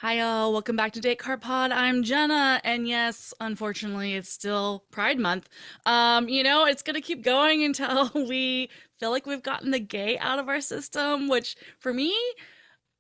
Hi all, welcome back to Date Card Pod. I'm Jenna, and yes, unfortunately, it's still Pride Month. It's gonna keep going until we feel like we've gotten the gay out of our system, which for me,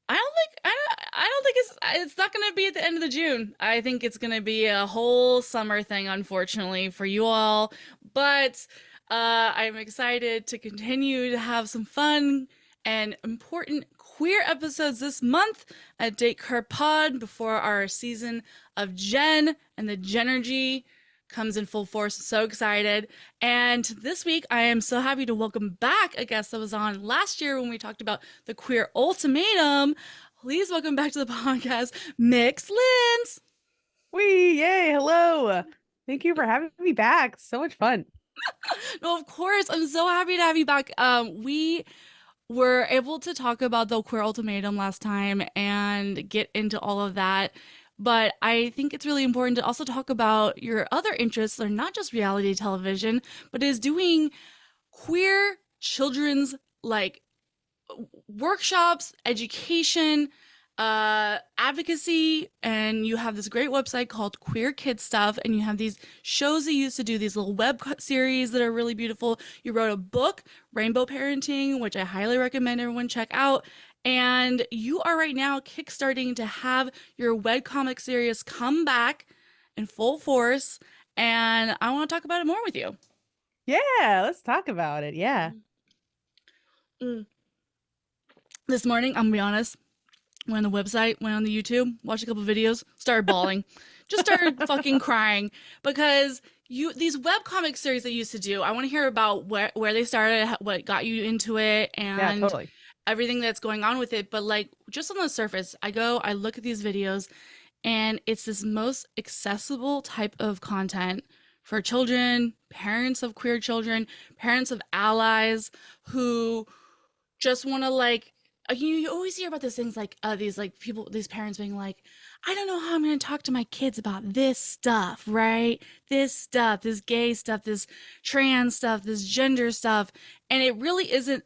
I don't think it's not gonna be at the end of the June. I think it's gonna be a whole summer thing, unfortunately, for you all. But I'm excited to continue to have some fun and important queer episodes this month at Date Card Pod before our season of Gen and the Genergy comes in full force. So excited. And this week, I am so happy to welcome back a guest that was on last year when we talked about the queer ultimatum. Please welcome back to the podcast, Mix Lindz. Wee, yay, hello. Thank you for having me back. So much fun. No, of course, I'm so happy to have you back. We were able to talk about the queer ultimatum last time and get into all of that. But I think it's really important to also talk about your other interests. They're not just reality television, but is doing queer children's like workshops, education, advocacy, and you have this great website called Queer Kid Stuff, and you have these shows that you used to do, these little web series that are really beautiful. You wrote a book, Rainbow Parenting, which I highly recommend everyone check out. And you are right now kickstarting to have your webcomic series come back in full force. And I want to talk about it more with you. Yeah, let's talk about it. Yeah. Mm. This morning, I'm gonna be honest, went on the website, went on the YouTube, watched a couple videos, started bawling, just started fucking crying because you these webcomic series that you used to do. I want to hear about where they started, what got you into it, Yeah, and totally. everything that's going on with it. But like just on the surface, I look at these videos, and it's this most accessible type of content for children, parents of queer children, parents of allies who just want to you always hear about these things like these like people these parents being like, I don't know how I'm going to talk to my kids about this stuff, right? This stuff, this gay stuff, this trans stuff, this gender stuff. And it really isn't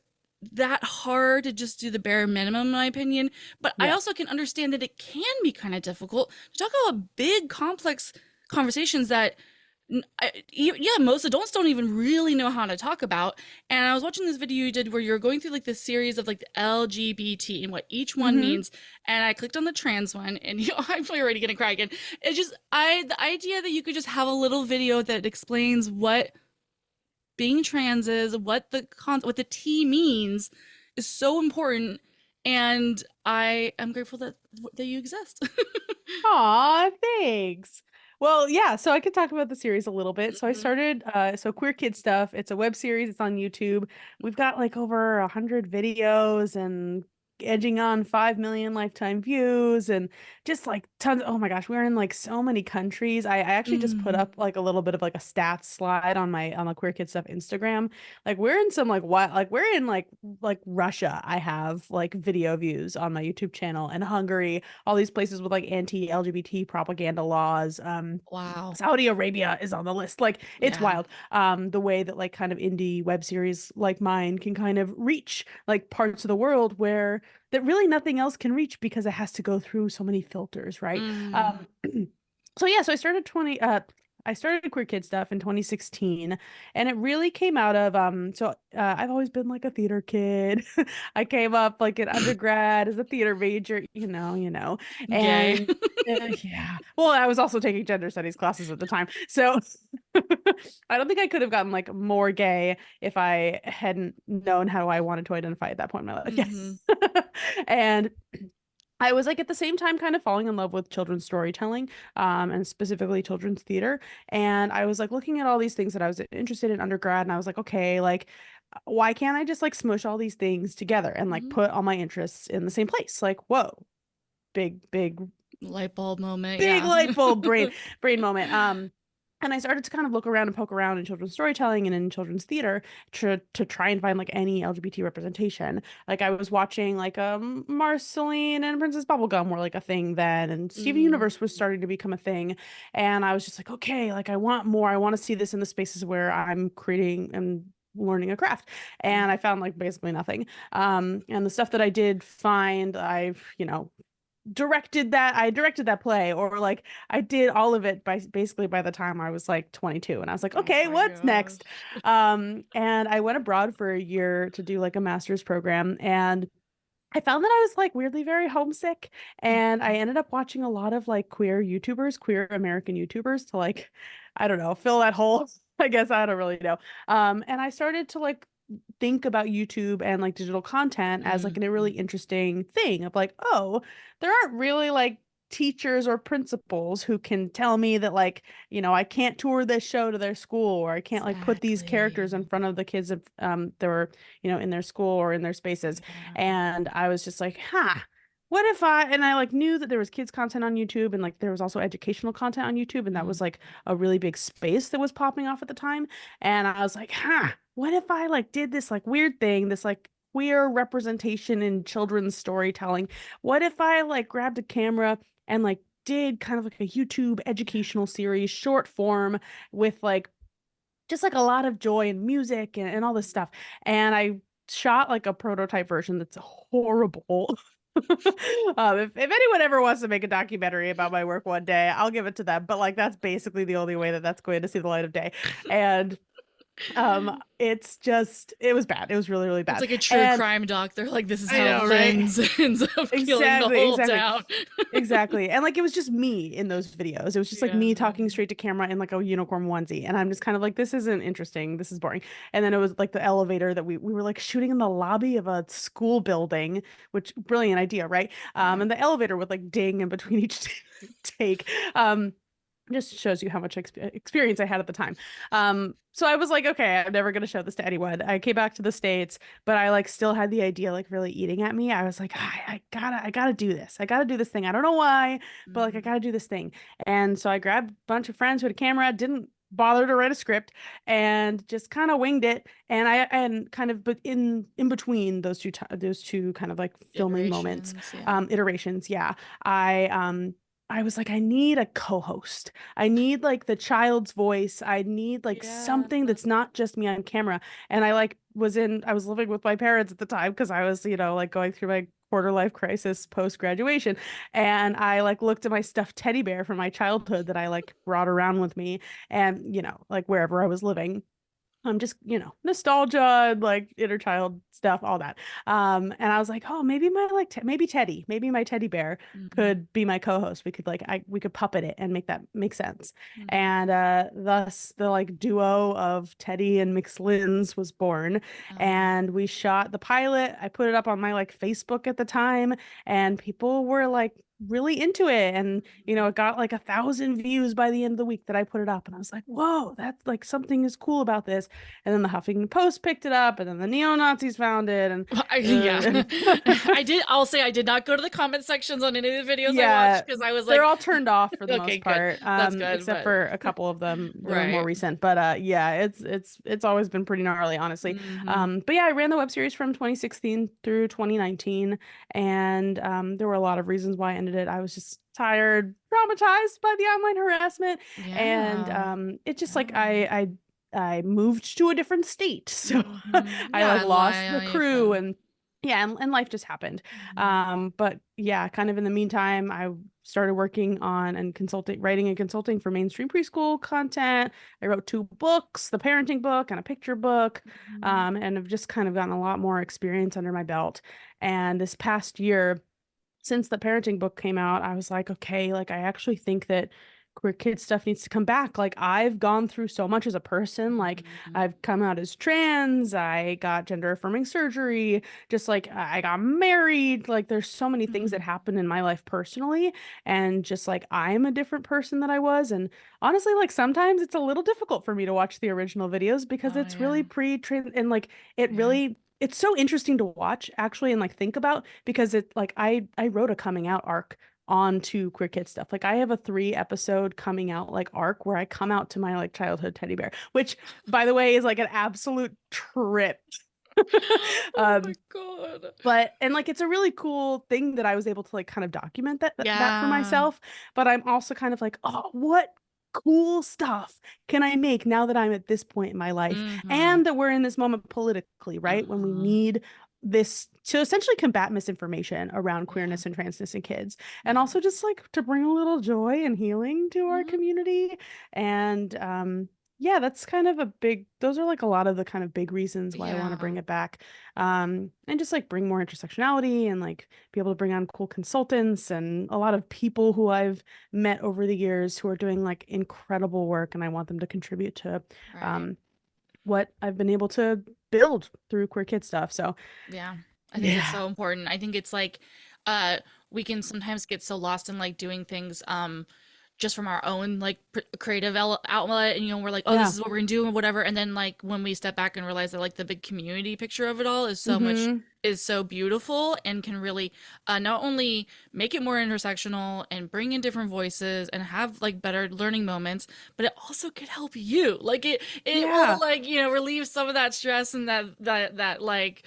that hard to just do the bare minimum, in my opinion. But I Yeah. also can understand that it can be kind of difficult to talk about big complex conversations that yeah, most adults don't even really know how to talk about. And I was watching this video you did where you're going through like this series of like the LGBT and what each one Mm-hmm. means. And I clicked on the trans one, and I'm already gonna cry again. It's just the idea that you could just have a little video that explains what being trans is, what the T means, is so important. And I am grateful that you exist. Aw, thanks. Well, yeah, so I could talk about the series a little bit. So I Mhm. started Queer Kid Stuff. It's a web series, it's on YouTube. We've got like over 100 videos and edging on 5 million lifetime views and just like tons. Oh my gosh, we're in like so many countries. I actually just put Mm. up like a little bit of like a stats slide on my on the Queer Kid Stuff Instagram. Like we're in some like what like we're in like Russia. I have like video views on my YouTube channel and Hungary, all these places with like anti-LGBT propaganda laws. Wow. Saudi Arabia is on the list. Like it's Yeah. wild. The way that like kind of indie web series like mine can kind of reach like parts of the world where that really nothing else can reach because it has to go through so many filters, right? Mm. Um, so yeah, so I started Queer Kid Stuff in 2016, and it really came out of I've always been like a theater kid. I came up like in undergrad as a theater major, Gay. and yeah. Well, I was also taking gender studies classes at the time. So I don't think I could have gotten like more gay if I hadn't known how I wanted to identify at that point in my life. Hmm. Yeah. And I was like at the same time kind of falling in love with children's storytelling, and specifically children's theater. And I was like looking at all these things that I was interested in undergrad, and I was like, okay, like why can't I just like smush all these things together and like Hmm. put all my interests in the same place? Like, whoa, big Light bulb moment. big Yeah. light bulb brain moment. And I started to kind of look around and poke around in children's storytelling and in children's theater to try and find like any LGBT representation. Like I was watching like Marceline and Princess Bubblegum were like a thing then, and Steven Mm. Universe was starting to become a thing. And I was just like, okay, like I want more. I want to see this in the spaces where I'm creating and learning a craft. And I found like basically nothing. And the stuff that I did find, I've I directed that play, or like I did all of it by basically by the time I was like 22, and I was like, Oh okay, my what's next? gosh. And I went abroad for a year to do like a master's program, and I found that I was like weirdly very homesick, and I Mhm. ended up watching a lot of like queer YouTubers, queer American YouTubers to like, I don't know, fill that hole. I guess I don't really know. And I started to like think about YouTube and like digital content as like a really Mhm. interesting thing of like, oh, there aren't really like teachers or principals who can tell me that like, I can't tour this show to their school, or I can't like put these characters in Exactly. front of the kids of that were, in their school or in their spaces. Yeah. And I was just like, huh, what if and I like knew that there was kids content on YouTube, and like there was also educational content on YouTube, and that was Mhm. like a really big space that was popping off at the time. And I was like, huh, what if I like did this like weird thing, this like queer representation in children's storytelling? What if I like grabbed a camera and like did kind of like a YouTube educational series, short form, with like just like a lot of joy and music and all this stuff. And I shot like a prototype version that's horrible. If anyone ever wants to make a documentary about my work one day, I'll give it to them. But like that's basically the only way that that's going to see the light of day. And it was bad. It was really, really It's bad. like a true And crime doc. They're like, this is I how know, right? Lindz ends up killing the Exactly, whole exactly. town. Exactly. And like it was just me in those videos. It was just like Yeah. me talking straight to camera in like a unicorn onesie. And I'm just kind of like, this isn't interesting. This is boring. And then it was like the elevator that we were like shooting in the lobby of a school building, which brilliant idea, right? Yeah. And the elevator would like ding in between each take. Just shows you how much experience I had at the time. So I was like, okay, I'm never gonna show this to anyone. I came back to the States, but I like still had the idea like really eating at me. I was like, I gotta do this. I gotta do this thing. I don't know why, but like I Mhm. gotta do this thing. And so I grabbed a bunch of friends who had a camera, didn't bother to write a script, and just kind of winged it. And kind of, but in between those two kind of like filming moments, Iterations. Yeah. iterations, yeah, I I was like, I need a co-host. I need like the child's voice. I need like Yeah. something that's not just me on camera. And I was living with my parents at the time because I was, like going through my quarter life crisis post graduation. And I like looked at my stuffed teddy bear from my childhood that I like brought around with me, and, like wherever I was living. I'm just, nostalgia and like inner child stuff, all that. And I was like, oh, maybe maybe Teddy, maybe my teddy bear Mhm. could be my co-host. We could puppet it and make that make sense. Mhm. And thus the like duo of Teddy and McLinz was born. And we shot the pilot. I put it up on my like Facebook at the time, and people were like really into it. And it got like 1,000 views by the end of the week that I put it up. And I was like, whoa, that's like something is cool about this. And then the Huffington Post picked it up, and then the neo-Nazis found it, and Yeah. uh, I'll say I did not go to the comment sections on any of the videos I yeah, watched because I was they're like, all turned off for the okay, most good. part, That's good. except But for a couple of them that are more right. recent. But yeah, it's always been pretty gnarly, honestly. Hmm. But yeah, I ran the web series from 2016 through 2019, and there were a lot of reasons why I ended it. I was just tired, traumatized by the online harassment, and Yeah. it just like Yeah. I moved to a different state, so I like Yeah, lost the life crew, and and yeah, and life just happened. mhm. But yeah, kind of in the meantime, I started working on and writing and consulting for mainstream preschool content. I wrote 2 books, the parenting book and a picture book, Mhm. and I've just kind of gotten a lot more experience under my belt. And this past year, since the parenting book came out, I was like, okay, like I actually think that queer kid stuff needs to come back. Like I've gone through so much as a person. Like Mhm. I've come out as trans, I got gender affirming surgery, just like I got married. Like there's so many things that Mhm. happened in my life personally, and just like I'm a different person that I was. And honestly, like sometimes it's a little difficult for me to watch the original videos because Oh it's really yeah. pre-trained, and like it Yeah. really it's so interesting to watch actually and like think about, because it like I wrote a coming out arc onto queer kid stuff. Like I have a 3 episode coming out like arc where I come out to my like childhood teddy bear, which by the way is like an absolute trip. Oh um my God. but and like it's a really cool thing that I was able to like kind of document that for Yeah. myself. But I'm also kind of like, oh, what cool stuff can I make now that I'm at this point in my life, Mhm. and that we're in this moment politically, right? When we Mhm. need this to essentially combat misinformation around Yeah. queerness and transness in kids, and Yeah. also just like to bring a little joy and healing to our Mhm. community. And yeah, that's kind of a big, those are like a lot of the kind of big reasons why I want to Yeah. bring it back. And just like bring more intersectionality and like be able to bring on cool consultants and a lot of people who I've met over the years who are doing like incredible work, and I want them to contribute to Right. um what I've been able to build through queer kid stuff. So Yeah. I think it's yeah. so important. I think it's like uh we can sometimes get so lost in like doing things just from our own like creative outlet, and we're like, oh, this Yeah. is what we're gonna do and whatever, and then like when we step back and realize that like the big community picture of it all Hmm. is so beautiful and can really not only make it more intersectional and bring in different voices and have like better learning moments, but it also could help you, like it will Yeah. like relieve some of that stress and that like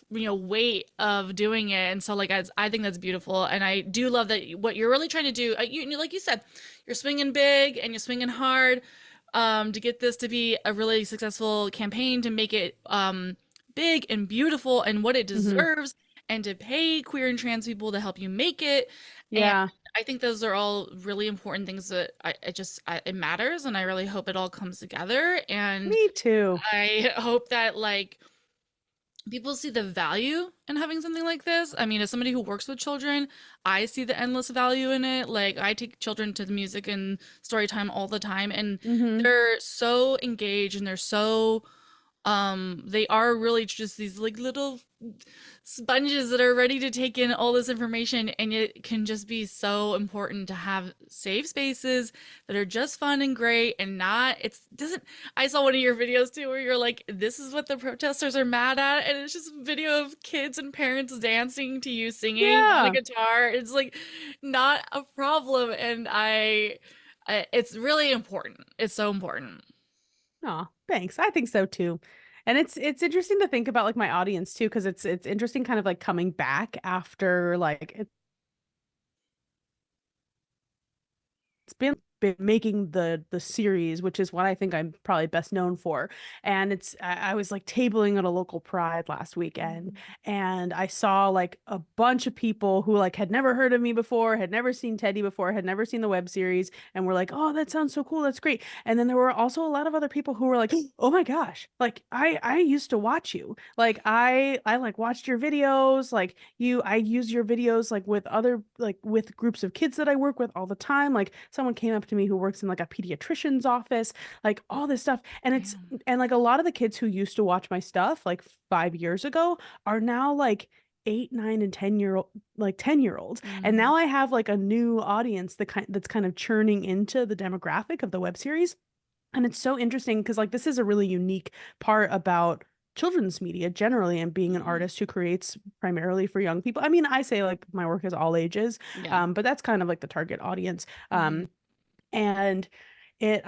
weight of doing it. And so like I think that's beautiful, and I do love that what you're really trying to do, like you said, you're swinging big and you're swinging hard to get this to be a really successful campaign, to make it big and beautiful and what it Hmm. deserves, and to pay queer and trans people to help you make it. And Yeah. I think those are all really important things that it matters, and I really hope it all comes together. And Me too. I hope that like people see the value in having something like this. I mean, as somebody who works with children, I see the endless value in it. Like, I take children to the music and story time all the time, and Hmm. they're so engaged and they're so they are really just these like little sponges that are ready to take in all this information, and it can just be so important to have safe spaces that are just fun and great, and not it's doesn't I saw one of your videos too where you're like, this is what the protesters are mad at, and it's just a video of kids and parents dancing to you singing on a Yeah. guitar. It's like not a problem, and it's really important. It's so important. Oh, thanks. I think so too. And it's interesting to think about like my audience too, because it's interesting kind of like coming back after like it's been making the series, which is what I think I'm probably best known for. And I was like tabling at a local pride last weekend, and I saw like a bunch of people who like had never heard of me before, had never seen Teddy before, had never seen the web series, and were like, "Oh, that sounds so cool. That's great." And then there were also a lot of other people who were like, "Oh my gosh, like I used to watch you. Like I like watched your videos, like I use your videos like with other like with groups of kids that I work with all the time. Like someone came up to me who works in like a pediatrician's office, like all this stuff." And it's Damn. and like a lot of the kids who used to watch my stuff like 5 years ago are now like 8, 9, and 10 year olds. And Mm, now I have like a new audience that's kind of churning into the demographic of the web series. And it's so interesting because like this is a really unique part about children's media generally, and being an mm, artist who creates primarily for young people. I mean, I say like my work is all ages, yeah. but that's kind of like the target audience. Hmm. And it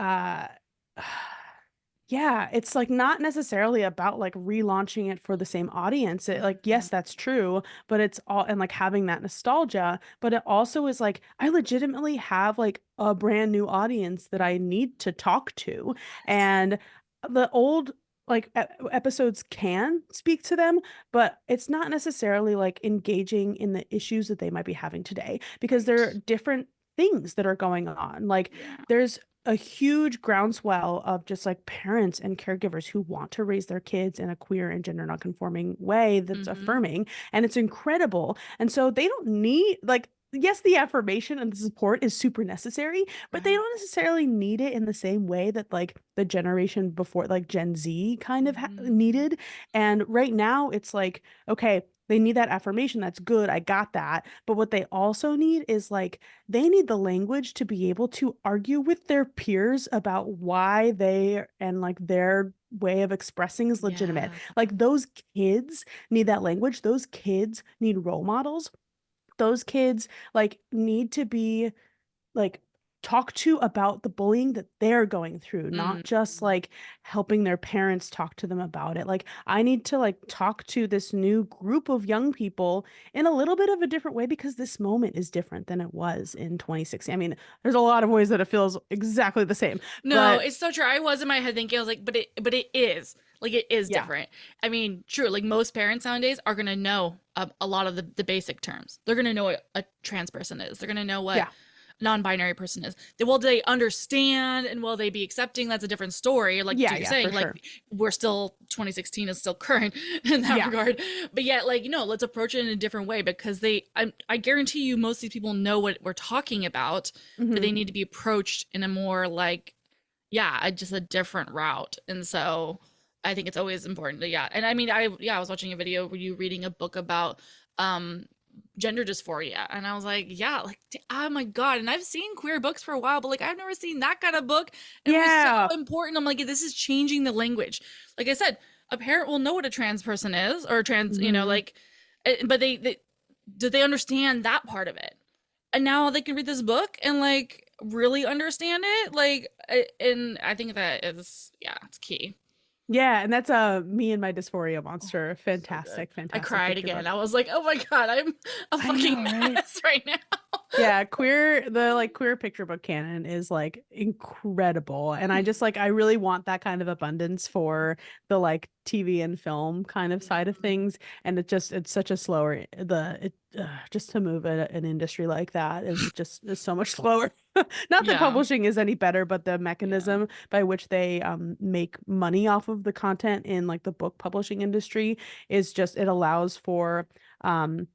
yeah, it's like not necessarily about like relaunching it for the same audience. It like, Hmm. yes, that's true, but it's all, and like having that nostalgia, but it also is like I legitimately have like a brand new audience that I need to talk to. Yes. And the old like episodes can speak to them, but it's not necessarily like engaging in the issues that they might be having today, because Right. there are different things that are going on. Like Yeah. there's a huge groundswell of just like parents and caregivers who want to raise their kids in a queer and gender nonconforming way that's Hmm. affirming, and it's incredible. And so they don't need like, yes, the affirmation and the support is super necessary, but they Right. don't necessarily need it in the same way that like the generation before, like Gen Z kind of Hmm. needed. And right now it's like, okay, they need that affirmation. That's good. I got that. But what they also need is like they need the language to be able to argue with their peers about why they and like their way of expressing is legitimate. Yeah. Like those kids need that language. Those kids need role models. Those kids like need to be like talk to about the bullying that they're going through, Mm. not just like helping their parents talk to them about it. Like I need to like talk to this new group of young people in a little bit of a different way, because this moment is different than it was in 2016. I mean, there's a lot of ways that it feels exactly the same, No, but it's so true. I was in my head thinking, I was like, but it is. Like it is Yeah. different. I mean, true, like most parents nowadays are gonna know a lot of the basic terms. They're gonna know what a trans person is. They're gonna know what Yeah. non-binary person is. Will they understand and will they be accepting? That's a different story. Like Yeah, you're yeah, for saying, like sure. we're still 2016 is still current in that Yeah. regard. But yet, like, let's approach it in a different way because I guarantee you most of these people know what we're talking about, but Hmm. they need to be approached in a more like, yeah, just a different route. And so I think it's always important to, yeah. And I mean, I was watching a video where you reading a book about um gender dysphoria, and I was like, yeah, like oh my god. And I've seen queer books for a while, but like I've never seen that kind of book. And it was so Yeah. important. I'm like, this is changing the language. Like I said, a parent will know what a trans person is or trans, Hmm. like but they did they understand that part of it? And now they can read this book and like really understand it, like and I think that is, yeah, it's key. Yeah, and that's Me and My Dysphoria Oh, Monster. so good. Fantastic, I fantastic cried picture again. book. I was like, oh my god, I'm a I fucking know, right? mess right now. Yeah, the like queer picture book canon is like incredible. And I just like I really want that kind of abundance for the like TV and film kind of side of Mhm. things. And it's such a slower just to move an industry like that is so much slower. Not that Yeah, publishing is any better, but the yeah, mechanism by which they make money off of the content in like the book publishing industry is just um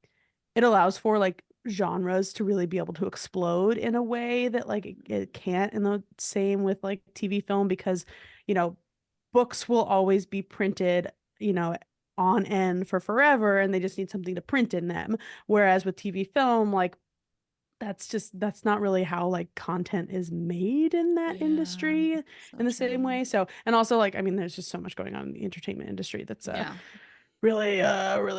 it allows for like genres to really be able to explode in a way that like it can't in the same with like TV film because you know books will always be printed you know on end for forever and they just need something to print in them, whereas with TV film like that's not really how like content is made in that yeah, industry so in the same true. way. So and also like I mean there's just so much going on in the entertainment industry that's Yeah. really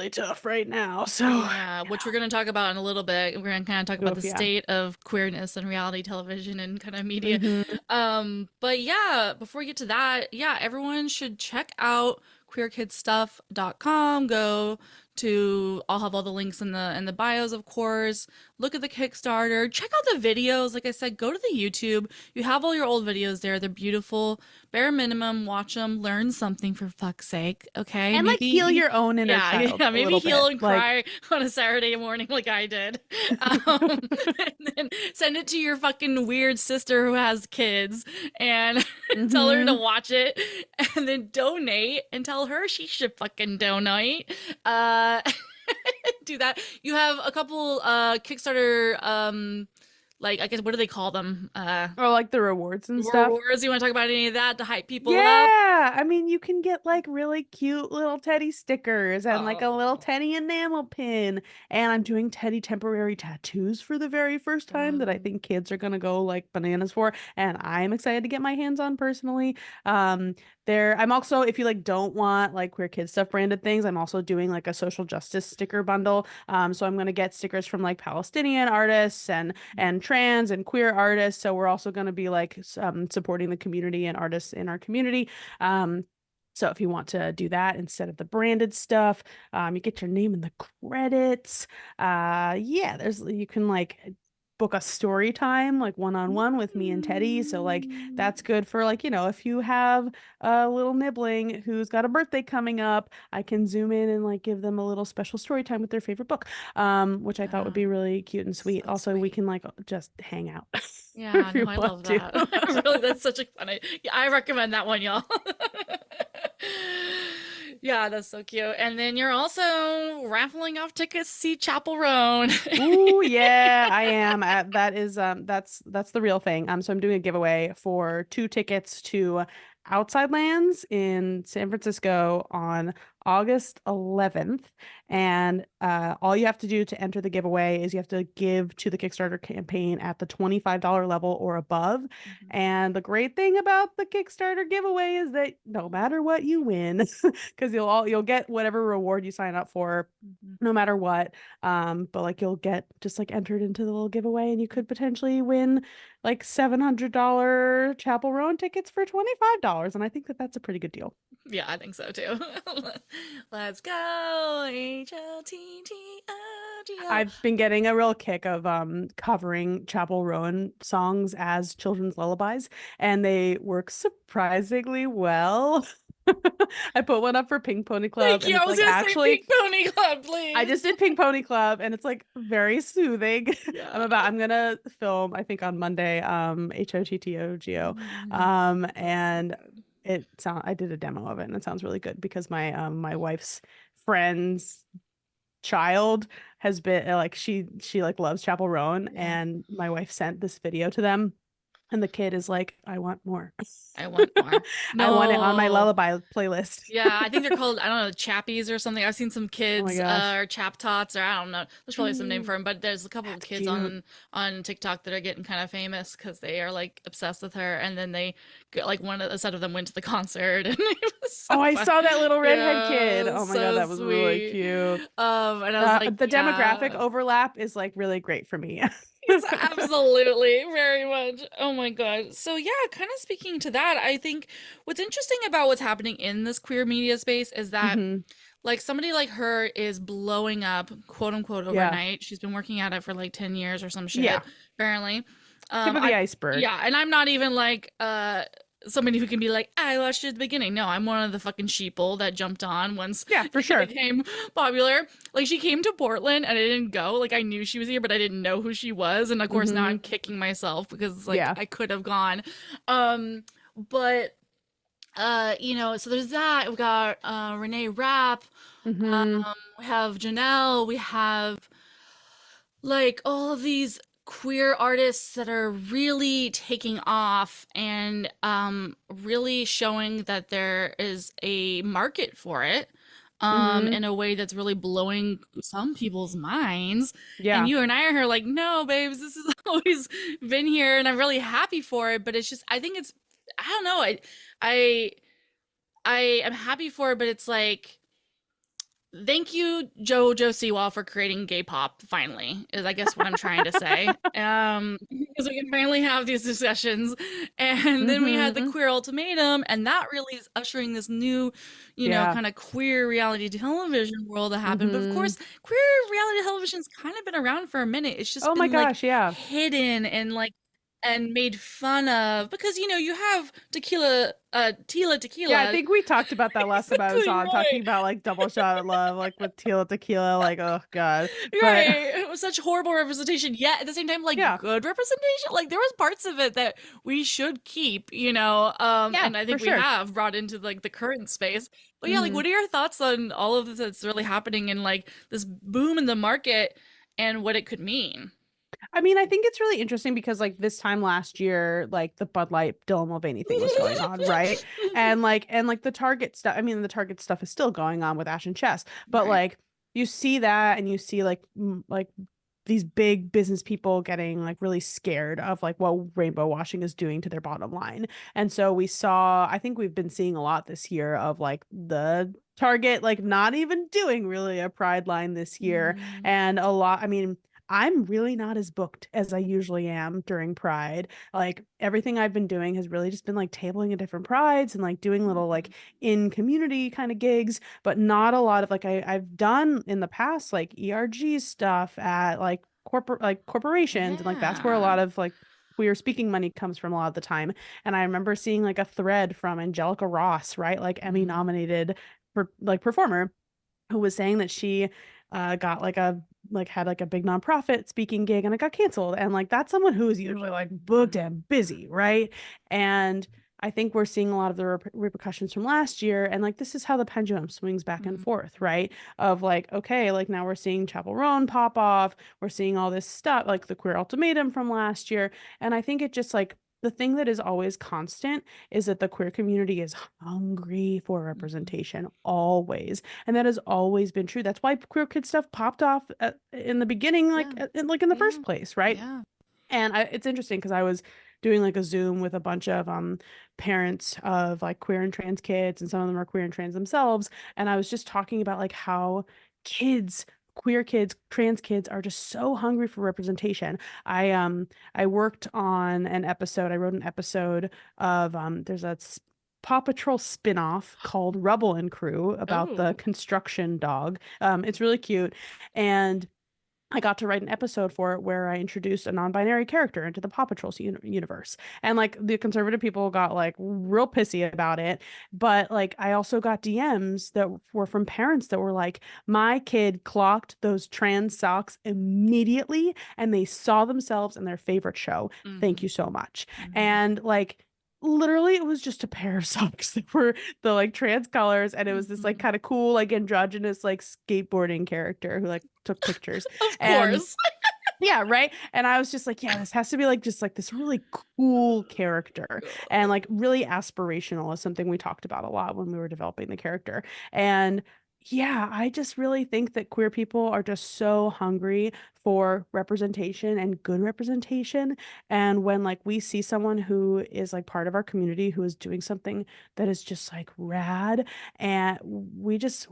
tough right now. So Yeah, which we're going to talk about in a little bit. We're going to kind of talk about oof, the yeah. state of queerness and reality television and kind of media. Hmm. But yeah, before we get to that, yeah, everyone should check out queerkidstuff.com. Go to, I'll have all the links in the bios, of course. Look at the Kickstarter. Check out the videos. Like I said, go to the YouTube. You have all your old videos there. They're beautiful. Bare minimum, watch them, learn something for fuck's sake. Okay, And like heal maybe your own inner yeah, child yeah, a maybe little heal bit. and Like, cry on a Saturday morning like I did. And then send it to your fucking weird sister who has kids and tell her to hmm. watch it and then donate and tell her she should fucking donate. Uh do that. You have a couple Kickstarter like I guess what do they call them? Or like the rewards and stuff. Rewards. You want to talk about any of that to hype people up? Yeah, I mean, you can get like really cute little teddy stickers and like a little Oh. teddy enamel pin. And I'm doing teddy temporary tattoos for the very first time that I Whoa. think kids are gonna go like bananas for, and I'm excited to get my hands on personally. Um, I'm also, if you like don't want like queer kid stuff branded things, I'm also doing like a social justice sticker bundle. So I'm gonna get stickers from like Palestinian artists and trans and queer artists. So we're also going to be like supporting the community and artists in our community. Um, so if you want to do that instead of the branded stuff, you get your name in the credits. Yeah, there's you can like book a story time like one-on-one with me and Teddy. So like Mm. that's good for like, if you have a little nibbling who's got a birthday coming up, I can zoom in and like give them a little special story time with their favorite book, which I thought would Yeah, be really cute and sweet. so Also, we sweet. can like just hang out Yeah, if no, you I want love to. that. Really, that's such a fun idea. Yeah, I recommend that one, y'all. Yeah, that's so cute. And then you're also raffling off tickets to see Chapel Roan. Ooh, yeah, I am. That is that's the real thing. So I'm doing a giveaway for 2 tickets to Outside Lands in San Francisco on August 11th. And all you have to do to enter the giveaway is you have to give to the Kickstarter campaign at the $25 level or above. Mhm, And the great thing about the Kickstarter giveaway is that no matter what you win, because you'll get whatever reward you sign up for mhm. no matter what. But like you'll get just like entered into the little giveaway and you could potentially win like $700 Chapel Roan tickets for $25. And I think that that's a pretty good deal. Yeah, I think so too. Let's go. HLTTOGO. I've been getting a real kick of covering Chapel Roan songs as children's lullabies, and they work surprisingly well. I put one up for Pink Pony Club, Thank and you. I it's was like gonna say actually Pink Pony Club, I please. just did Pink Pony Club, and it's like very soothing. Yeah. I'm gonna film, I think on Monday, HOTTOGO. That's so And good. I did a demo of it and it sounds really good because my wife's friend's child has been like she like loves Chapel Roan, Yeah. and my wife sent this video to them, and the kid is like, I want more. I want more. I want it on my No. lullaby playlist. Yeah, I think they're called, I don't know, chappies or something. I've seen some Oh my kids, gosh. or chap tots, or I don't know. There's probably some name for them, but there's a couple of That's kids cute. on TikTok that are getting kind of famous because they are like obsessed with her, and then they get like a set of them went to the concert, and it was so Oh, I fun. saw that little redhead kid. Yeah, Oh my God, so that was really sweet. cute. And I was like, The demographic yeah. overlap is like really great for me. It's absolutely very much. Oh my God. So yeah, kind of speaking to that, I think what's interesting about what's happening in this queer media space is that Hmm. like somebody like her is blowing up, quote unquote, Yeah. overnight. She's been working at it for like 10 years or some Yeah. shit, apparently. Tip of the I iceberg. Yeah, and I'm not even like somebody who can be like, I watched it at the beginning. No, I'm one of the fucking sheeple that jumped on once Yeah, for it sure. became popular. Like she came to Portland and I didn't go. Like I knew she was here, but I didn't know who she was. And of course now Hmm. I'm kicking myself because like Yeah. I could have gone. Um, but so there's that. We've got Renee Rapp, Hmm. we have Janelle, we have like all of these queer artists that are really taking off and really showing that there is a market for it Hmm. in a way that's really blowing some people's minds. And Yeah. you and I are here like, no, babes, this has always been here and I'm really happy for it. But it's just I think it's I don't know. I I am happy for it, but it's like thank you, Jojo Siwa, for creating gay pop, finally, is I guess what I'm trying to say. Because we can finally have these discussions. And then we had the Hmm. queer ultimatum, and that really is ushering this new, Yeah. kind of queer reality television world that happened. But of Hmm. course, queer reality television's kind of been around for a minute. It's just Oh my been like gosh, yeah. hidden and like and made fun of because you have Tila Yeah, I Tequila. think we talked about that last time I was Exactly on, talking right. about like double shot of love, like with Tila Tequila, like, oh God. But Right. It was such horrible representation, yet at the same time, like yeah, good representation. Like there was parts of it that we should keep, yeah, and I for think we sure. have brought into like the current space. But yeah, like Hmm. what are your thoughts on all of this that's really happening in like this boom in the market and what it could mean? I mean, I think it's really interesting because like this time last year, like the Bud Light Dylan Mulvaney thing was going on, right? And like the Target stuff. I mean, the Target stuff is still going on with Ash and Chess, but Right. like you see that, and you see like like these big business people getting like really scared of like what rainbow washing is doing to their bottom line. And so I think we've been seeing a lot this year of like the Target like not even doing really a Pride line this year, Mm, and a lot. I mean, I'm really not as booked as I usually am during Pride. Like everything I've been doing has really just been like tabling at different prides and like doing little like mhm. in community kind of gigs, but not a lot of like I've done in the past like ERG stuff at like corporations, and like that's where a Yeah. lot of like queer speaking money comes from a lot of the time. And I remember seeing like a thread from Angelica Ross, right? Like Emmy Mm, nominated performer, who was saying that she got like a like had like a big nonprofit speaking gig and it got canceled, and like that's someone who is usually like booked and busy, right? And I think we're seeing a lot of the repercussions from last year, and like this is how the pendulum swings back and mm, forth, right? Of like, okay, like now we're seeing Chapel Roan pop off, we're seeing all this stuff like the queer ultimatum from last year, and I think it just like the thing that is always constant is that the queer community is hungry for mhm. representation always, and that has always been true. That's why queer kid stuff popped off in the beginning, Yeah. like in the Yeah. first place, right? Yeah. And it's interesting because I was doing like a Zoom with a bunch of parents of like queer and trans kids, and some of them are queer and trans themselves. And I was just talking about like how kids, queer kids, trans kids are just so hungry for representation. I worked on an episode, I wrote an episode of there's a Paw Patrol spin-off called Rubble and Crew about the Oh. construction dog. It's really cute. And I got to write an episode for it where I introduced a non-binary character into the Paw Patrol universe. And like the conservative people got like real pissy about it, but like I also got DMs that were from parents that were like, "My kid clocked those trans socks immediately and they saw themselves in their favorite show. Thank Mm-hmm. you so much." Mm-hmm. And like literally it was just a pair of socks that were the like trans colors, and it was this like Mm-hmm. kind of cool like androgynous like skateboarding character who like took pictures. Of And course. yeah, right. And I was just like, yeah, this has to be like just like this really cool character and like really aspirational is something we talked about a lot when we were developing the character. And yeah, I just really think that queer people are just so hungry for representation and good representation. And when like we see someone who is like part of our community who is doing something that is just like rad, and we just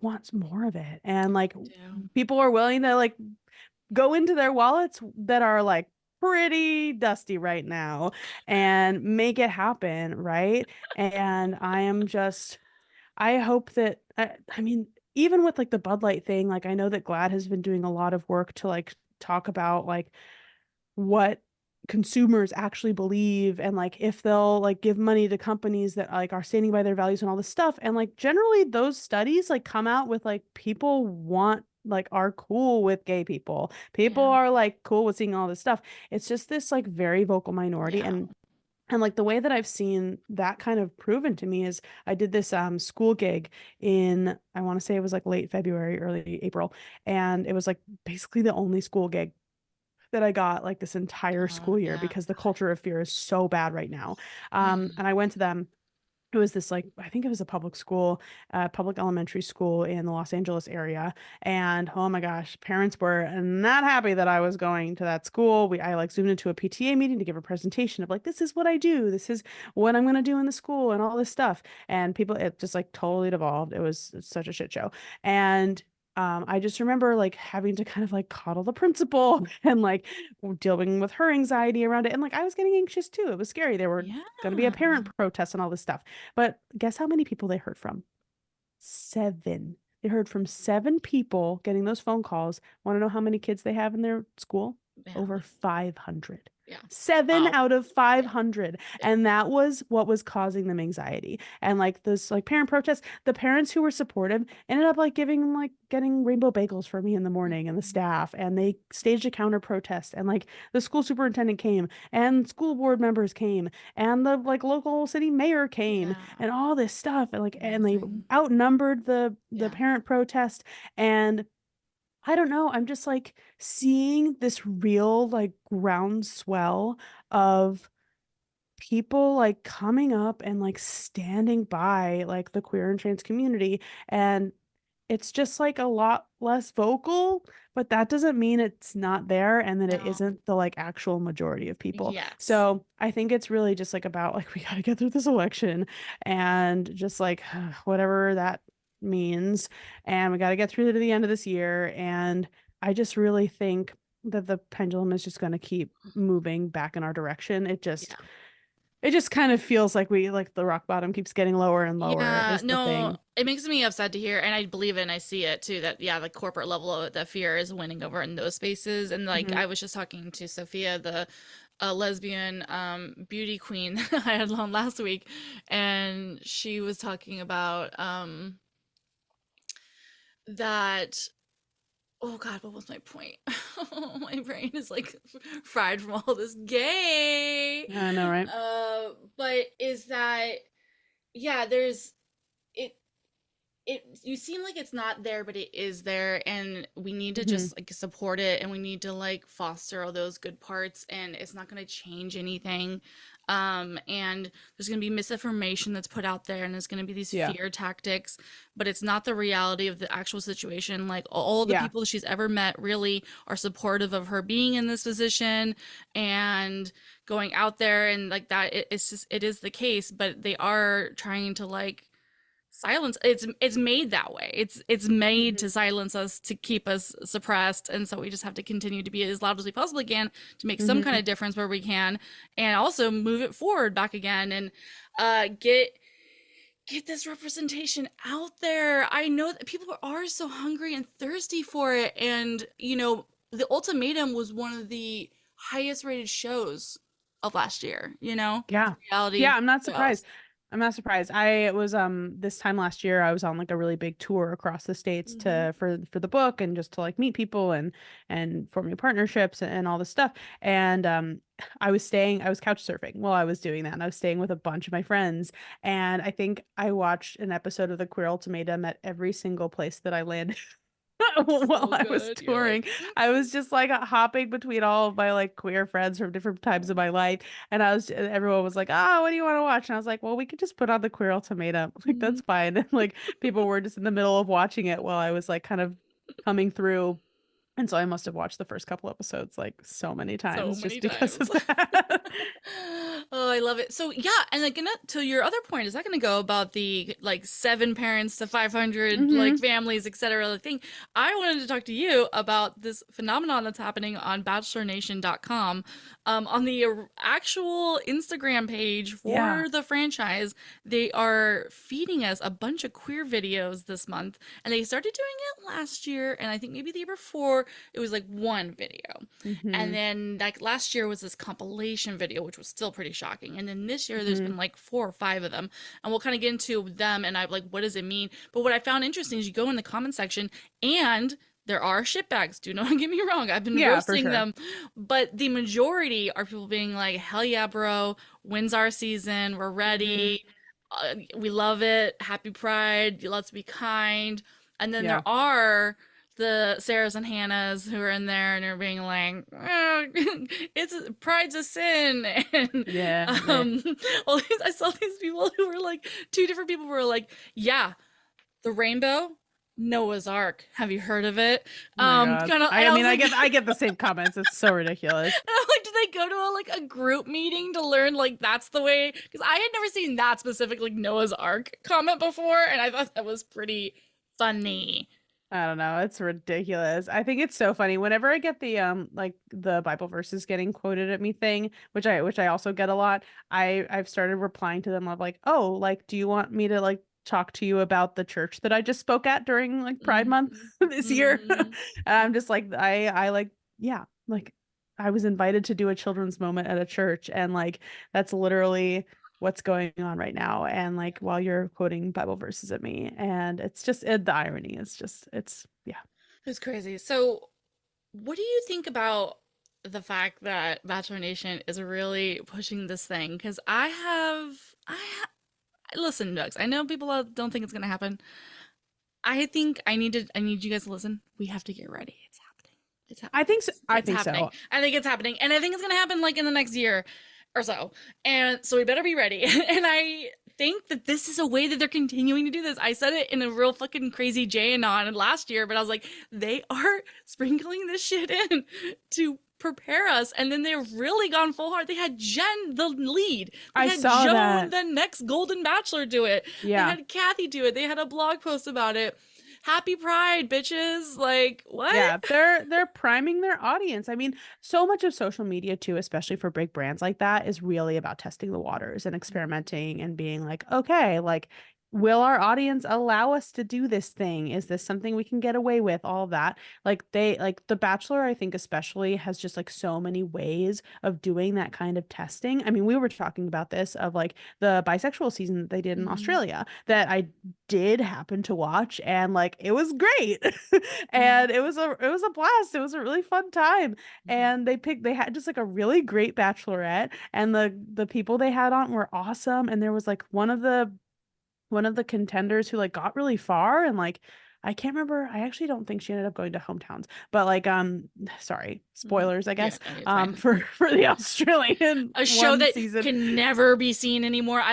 want more of it. And like We do. people are willing to like go into their wallets that are like pretty dusty right now and make it happen, right? And I hope that I mean, even with like the Bud Light thing, like I know that GLAAD has been doing a lot of work to like talk about like what consumers actually believe and like if they'll like give money to companies that like are standing by their values and all this stuff. And like generally those studies like come out with like people want like are cool with gay people. People Yeah. are like cool with seeing all this stuff. It's just this like very vocal minority. Yeah. And like the way that I've seen that kind of proven to me is I did this school gig in, I want to say it was like late February, early April, and it was like basically the only school gig that I got like this entire school year Yeah. because the culture of fear is so bad right now. Mm. And I went to them. It was this like I think it was a public school, public elementary school in the Los Angeles area, and oh my gosh, parents were not happy that I was going to that school. I like zoomed into a PTA meeting to give a presentation of like this is what I do, this is what I'm gonna do in the school, and all this stuff. And people, it just like totally devolved. It was such a shit show, and I just remember like having to kind of like coddle the principal and like dealing with her anxiety around it. And like I was getting anxious too. It was scary. There were Yeah. going to be a parent protest and all this stuff. But guess how many people they heard from? Seven. They heard from seven people getting those phone calls. Want to know how many kids they have in their school? Yeah. Over 500. Yeah. Seven Wow. out of Yeah. 500. Yeah. And that was what was causing them anxiety. And like this like parent protest, the parents who were supportive ended up like giving like getting rainbow bagels for me in the morning and the Mhm. staff. And they staged a counter protest. And like the school superintendent came and school board members came and the like local city mayor came Yeah. and all this stuff. And like and they Amazing. outnumbered the Yeah. parent protest. And I don't know. I'm just like seeing this real like groundswell of people like coming up and like standing by like the queer and trans community. And it's just like a lot less vocal, but that doesn't mean it's not there and that it No. isn't the like actual majority of people. Yes. So I think it's really just like about like we got to get through this election and just like whatever that means. And we got to get through to the end of this year. And I just really think that the pendulum is just going to keep moving back in our direction. Yeah. It just kind of feels like we like the rock bottom keeps getting lower and lower Yeah, is the no, thing. it makes me upset to hear, and I believe it and I see it too, that yeah, the corporate level of the fear is winning over in those spaces. And like Hmm. I was just talking to Sophia, the lesbian beauty queen that I had on last week, and she was talking about that oh God, what was my point? My brain is like fried from all this gay. I know, right? But is that yeah, there's it you seem like it's not there, but it is there, and we need to Hmm. just like support it, and we need to like foster all those good parts, and it's not going to change anything. And there's going to be misinformation that's put out there, and there's going to be these Yeah. fear tactics, but it's not the reality of the actual situation. Like all the Yeah. people that she's ever met really are supportive of her being in this position and going out there, and like that it's just it is the case, but they are trying to like silence. It's made that way. It's made to Hmm. silence us, to keep us suppressed, and so we just have to continue to be as loud as we possibly can to make some kind Hmm. of difference where we can, and also move it forward back again, and get this representation out there. I know that people are so hungry and thirsty for it, and The Ultimatum was one of the highest rated shows of last year, you know? Yeah. Yeah, Reality I'm not shows. surprised. I'm not surprised. I was this time last year I was on like a really big tour across the states Hmm. to for the book and just to like meet people and forming partnerships and all this stuff. And I was couch surfing while I was doing that and I was staying with a bunch of my friends and I think I watched an episode of The Queer Ultimatum at every single place that I landed while So I was good. You're touring. like, I was just like hopping between all of my like queer friends from different times of my life. And everyone was like, oh, what do you want to watch? And I was like, well, we could just put on The Queer Ultimatum. Like, mhm. that's fine. And like people were just in the middle of watching it while I was like kind of coming through. And so I must have watched the first couple episodes like so many So times many just because times. of that. Oh, I love it. So yeah, and like to your other point, is that going to go about the like 7 parents to 500 like Hmm. families, etc. The thing I wanted to talk to you about this phenomenon that's happening on BachelorNation.com, on the actual Instagram page Yeah. for the franchise. They are feeding us a bunch of queer videos this month, and they started doing it last year, and I think maybe the year before it was like one video. And Hmm. then like last year was this compilation video, which was still pretty shocking. And then this year there's Hmm. been like 4 or 5 of them. And we'll kind of get into them and I like what does it mean? But what I found interesting is you go in the comment section and there are shitbags. Do not get me wrong. I've been Yeah, for roasting sure. them. But the majority are people being like, hell yeah, bro. When's our season? We're Hmm. ready. We love it. Happy Pride. Let's be kind. And then Yeah. there are the Sarahs and Hannahs who are in there and are being like, "Oh, it's pride's a sin," and Yeah. Yeah. um, I saw these people who were like 2 different people were like, "Yeah, the rainbow, Noah's Ark. Have you heard of it?" Oh my God. Kind of, and I I mean, was like, I get the same comments. It's so ridiculous. and I'm like, did they go to like a group meeting to learn like that's the way? Because I had never seen that specific like Noah's Ark comment before, and I thought that was pretty funny. I don't know. It's ridiculous. I think it's so funny whenever I get the like the Bible verses getting quoted at me thing, which I also get a lot. I've started replying to them of like, "Oh, like do you want me to like talk to you about the church that I just spoke at during like Pride Month Mm-hmm. this year?" And Mm-hmm. I'm just like I like yeah, like I was invited to do a children's moment at a church and like that's literally what's going on right now and like while you're quoting Bible verses at me and it's just the irony is just it's yeah. It's crazy. So, what do you think about the fact that Bachelor Nation is really pushing this thing? Because listen, Ducks. I know people don't think it's gonna happen. I need you guys to listen. We have to get ready. It's happening. It's I happening. think so. I It's think happening. so. I think it's happening, and I think it's gonna happen like in the next year or so. And so we better be ready. And I think that this is a way that they're continuing to do this. I said it in a real fucking crazy J-anon last year, but I was like, they are sprinkling this shit in to prepare us. And then they've really gone full hard. They had Jen, the lead. They I had saw Joan, that. the next Golden Bachelor, do it. They Yeah. had Kathy do it. They had a blog post about it. Happy Pride, bitches. Like, what? Yeah, they're priming their audience. I mean, so much of social media too, especially for big brands like that, is really about testing the waters and experimenting and being like, okay, like will our audience allow us to do this thing? Is this something we can get away with? All of that. Like they like The Bachelor, I think especially has just like so many ways of doing that kind of testing. I mean, we were talking about this of like the bisexual season that they did in Mm-hmm. Australia that I did happen to watch and like it was great. Mm-hmm. And it was a blast. It was a really fun time. And they had just like a really great bachelorette and the people they had on were awesome and there was like one of the contenders who like got really far and like I can't remember. I actually don't think she ended up going to hometowns. But like sorry, Mm-hmm. spoilers I Yeah, guess I mean, it's fine. for the Australian A show one that season. can never be seen anymore.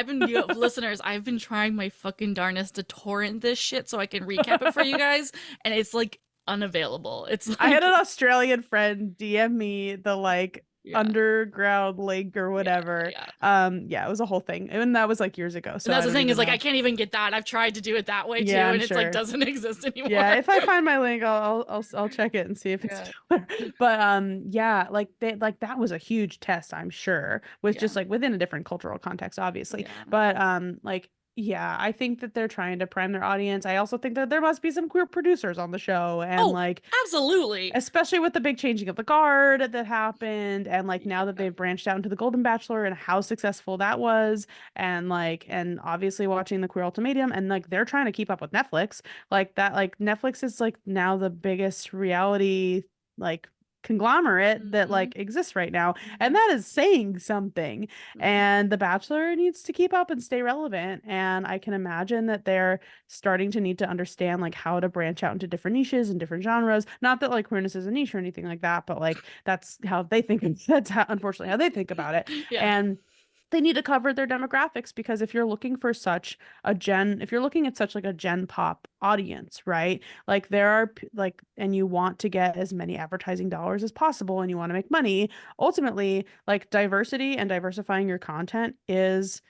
Listeners, I've been trying my fucking darnest to torrent this shit so I can recap it for you guys, and it's like unavailable. It's I had like, an Australian friend DM me the like yeah, underground link or yeah, whatever. yeah. Yeah, it was a whole thing. And that was like years ago, And so that's I the don't thing is even like I know. can't even get that. I've tried to do it that way too, Yeah, I'm and it's like sure. doesn't exist anymore. Yeah, if I find my link, I'll check it and see if it's Yeah, still there. But yeah, like they like that was a huge test, I'm sure, with yeah, just like within a different cultural context, obviously. yeah. But like Yeah, I think that they're trying to prime their audience. I also think that there must be some queer producers on the show, and Oh, like absolutely. especially with the big changing of the guard that happened, and like now that Yeah. they've branched out into the Golden Bachelor and how successful that was, and like and obviously watching the Queer Ultimatum, and like they're trying to keep up with Netflix. Like that, like Netflix is like now the biggest reality like conglomerate that Hmm. like exists right now, and Hmm. that is saying something. Hmm. And The Bachelor needs to keep up and stay relevant, and I can imagine that they're starting to need to understand like how to branch out into different niches and different genres. Not that like queerness is a niche or anything like that, but like that's how they think. That's how, unfortunately, how they think about it. Yeah. And they need to cover their demographics, because if you're looking for such a if you're looking at such like a gen pop audience, right? Like there are like, and you want to get as many advertising dollars as possible and you want to make money, ultimately, like diversity and diversifying your content is,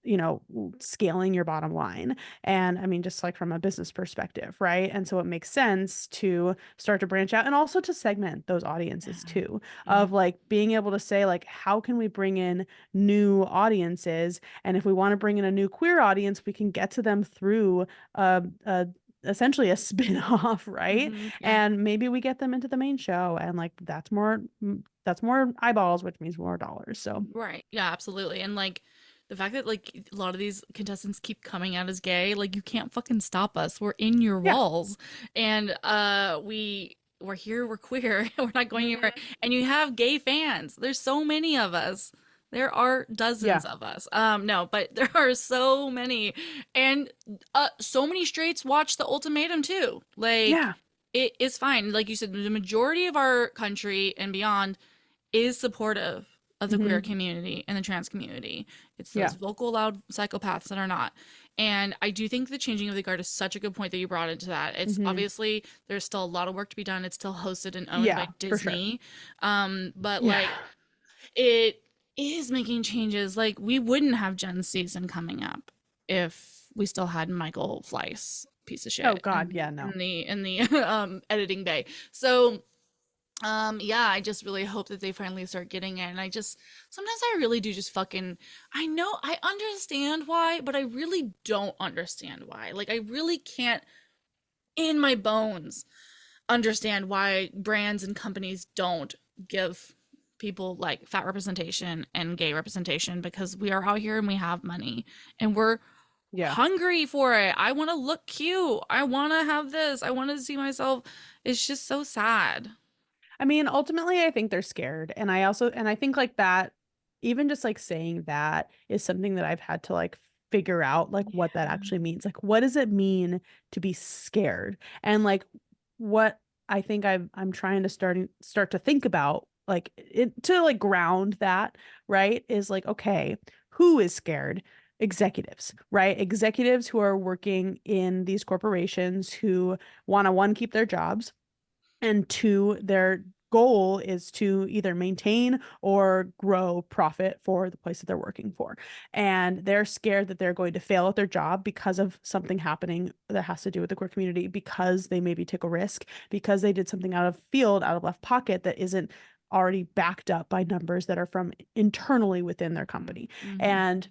you know, scaling your bottom line. And I mean, just like from a business perspective, right? And so it makes sense to start to branch out and also to segment those audiences Yeah. too, of Mhm. like being able to say, like, how can we bring in new audiences? And if we want to bring in a new queer audience, we can get to them through a essentially a spin-off, right? Mhm. Yeah. And maybe we get them into the main show, and like that's more eyeballs, which means more dollars. So Right. Yeah, absolutely. And like the fact that like a lot of these contestants keep coming out as gay, like you can't fucking stop us. We're in your yeah, walls. And we're here, we're queer, we're not going anywhere. And you have gay fans. There's so many of us. There are yeah, dozens of us. No, but there are so many. And so many straights watch The Ultimatum too. Like yeah. it is fine. Like you said, the majority of our country and beyond is supportive of the queer Hmm. community and the trans community. It's those Yeah. vocal, loud psychopaths that are not. And I do think the changing of the guard is such a good point that you brought into that. It's Hmm. obviously there's still a lot of work to be done. It's still hosted and owned by Yeah, for sure. Disney. But Yeah. like it is making changes. Like we wouldn't have Jen's season coming up if we still had Michael Fleiss, piece of Oh shit, God, yeah, no. in the editing bay. So yeah, I just really hope that they finally start getting it. And I just sometimes I really do just fucking I know I understand why, but I really don't understand why. Like I really can't in my bones understand why brands and companies don't give people like fat representation and gay representation because we are out here and we have money and we're Yeah. hungry for it. I want to look cute. I want to have this. I want to see myself. It's just so sad. I mean, ultimately, I think they're scared. And I also, and I think like that, even just like saying that is something that I've had to like figure out like what that actually means. Like, what does it mean to be scared? And like what I think I'm trying to start to think about, like it to like ground that, right? Is like, okay, who is scared? Executives, right? Executives who are working in these corporations who want to one, keep their jobs, and two, their goal is to either maintain or grow profit for the place that they're working for. And they're scared that they're going to fail at their job because of something happening that has to do with the queer community, because they maybe took a risk, because they did something out of field, out of left pocket that isn't already backed up by numbers that are from internally within their company. Mm-hmm. And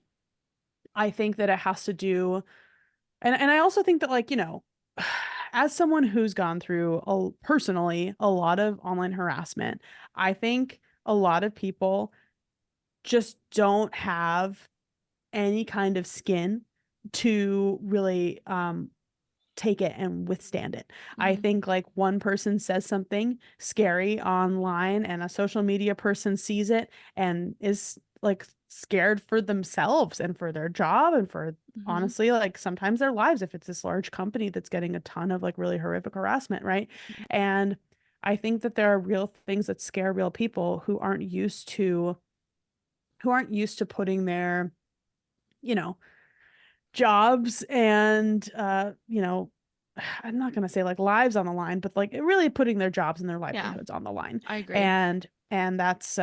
I think that it has to do, and I also think that like, you know, as someone who's gone through personally a lot of online harassment, I think a lot of people just don't have any kind of skin to really take it and withstand it. I Mm-hmm. think like one person says something scary online and a social media person sees it and is like scared for themselves and for their job and for Mm-hmm. honestly like sometimes their lives if it's this large company that's getting a ton of like really horrific harassment, right? And I think that there are real things that scare real people who aren't used to putting their, you know, jobs and you know, I'm not going to say like lives on the line, but like really putting their jobs and their Yeah, livelihoods on the line. I agree. And that's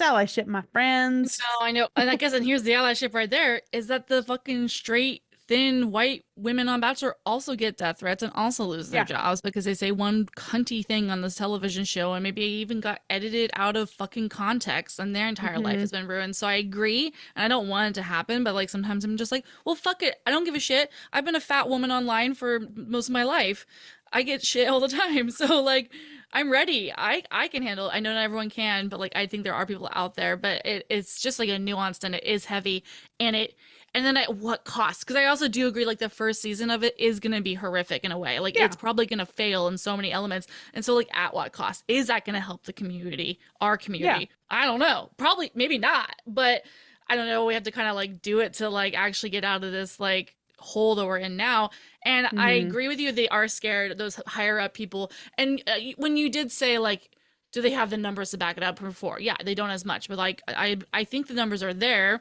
allyship, my No, friends. I know. And I guess, and here's the allyship right there is that the fucking straight then white women on Bachelor also get death threats and also lose their Yeah. jobs because they say one cunty thing on this television show and maybe even got edited out of fucking context and their entire life Hmm. has been ruined. So I agree and I don't want it to happen, but like sometimes I'm just like, well, fuck it. I don't give a shit. I've been a fat woman online for most of my life. I get shit all the time. So like I'm ready. I can handle it. I know not everyone can, but like I think there are people out there, but it's just like a nuanced and it is heavy and it and then at what cost? Because I also do agree, like the first season of it is gonna be horrific in a way. Like Yeah. it's probably gonna fail in so many elements. And so, like, at what cost? Is that gonna help the community, our Yeah. community? I don't know. Probably, maybe not. But I don't know. We have to kind of like do it to like actually get out of this like hole that we're in now. And I Hmm. agree with you. They are scared. Those higher up people. And when you did say like, do they have the numbers to back it up before? Yeah, they don't as much, but like I think the numbers are there,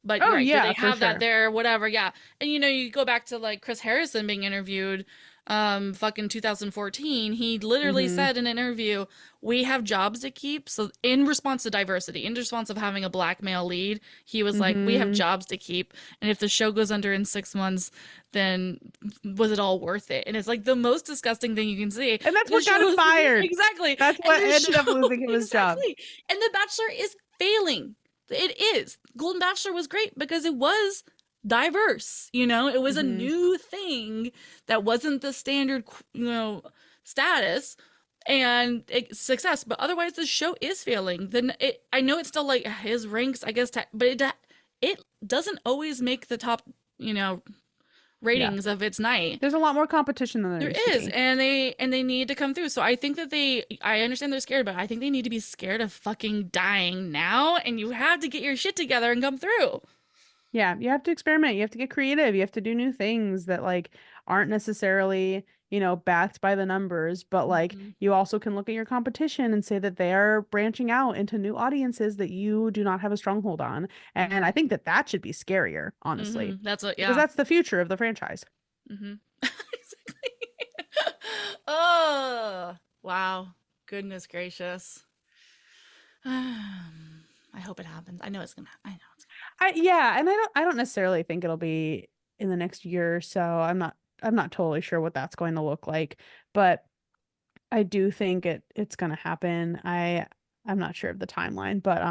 but Oh, right, do yeah, they for have that sure. there? Whatever, yeah. And you know, you go back to like Chris Harrison being interviewed, fucking 2014. He literally Hmm. said in an interview, "We have jobs to keep." So in response to diversity, in response of having a black male lead, he was like, "We have Hmm. jobs to keep, and if the show goes under in 6 months, then was it all worth it?" And it's like the most disgusting thing you can see. And that's The what got him show fired. exactly, That's and what the ended up show losing him his job. exactly, and The Bachelor is failing. It is. Golden Bachelor was great because it was diverse, you know, it was a Hmm. new thing that wasn't the standard, you know, status and success. But otherwise, the show is failing. Then I know it's still like his ranks, I guess, but it doesn't always make the top, you know, Yeah. ratings of its night. There's a lot more competition than there There used to is, be. and they need to come through. So I think that I understand they're scared, but I think they need to be scared of fucking dying now, and you have to get your shit together and come through. Yeah, you have to experiment. You have to get creative. You have to do new things that like aren't necessarily, backed by the numbers, but like Mm-hmm. you also can look at your competition and say that they are branching out into new audiences that you do not have a stronghold on. And I Mm-hmm. think that that should be scarier, honestly, Mm-hmm. That's what, because yeah. that's the future of the franchise. Mm-hmm. Exactly. Oh, wow. Goodness gracious. I hope it happens. I know it's gonna. I know it's Yeah, and I don't necessarily think it'll be in the next year or so. I'm not totally sure what that's going to look like, but I do think it's gonna happen. I'm not sure of the timeline, but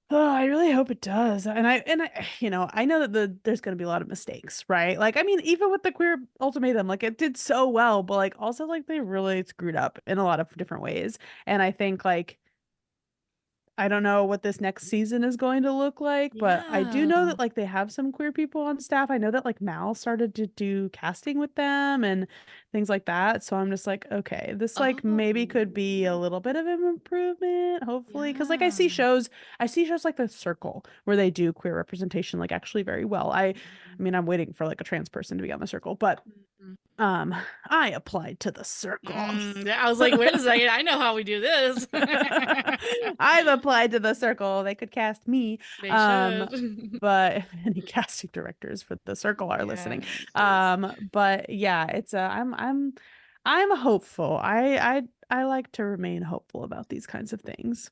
oh, I really hope it does. And I I know that there's gonna be a lot of mistakes, right? Like I mean, even with the queer ultimatum, like it did so well, but like also like they really screwed up in a lot of different ways. And I think like I don't know what this next season is going to look like, but I do know yeah. that like they have some queer people on staff. I know that like Mal started to do casting with them and things like that. So I'm just like, okay, this like maybe could be a Oh, little bit of an improvement, hopefully. Because like yeah. I see shows like The Circle where they do queer representation like actually very well. I mean, I'm waiting for like a trans person to be on The Circle, but Mhm. um, I applied to The Circle. Yeah, I was like, wait a second, I know how we do this. I've applied to The Circle. They could cast me. They Um, should. but if any casting directors for The Circle are listening. Yeah, just But yeah, it's I'm hopeful. I like to remain hopeful about these kinds of things.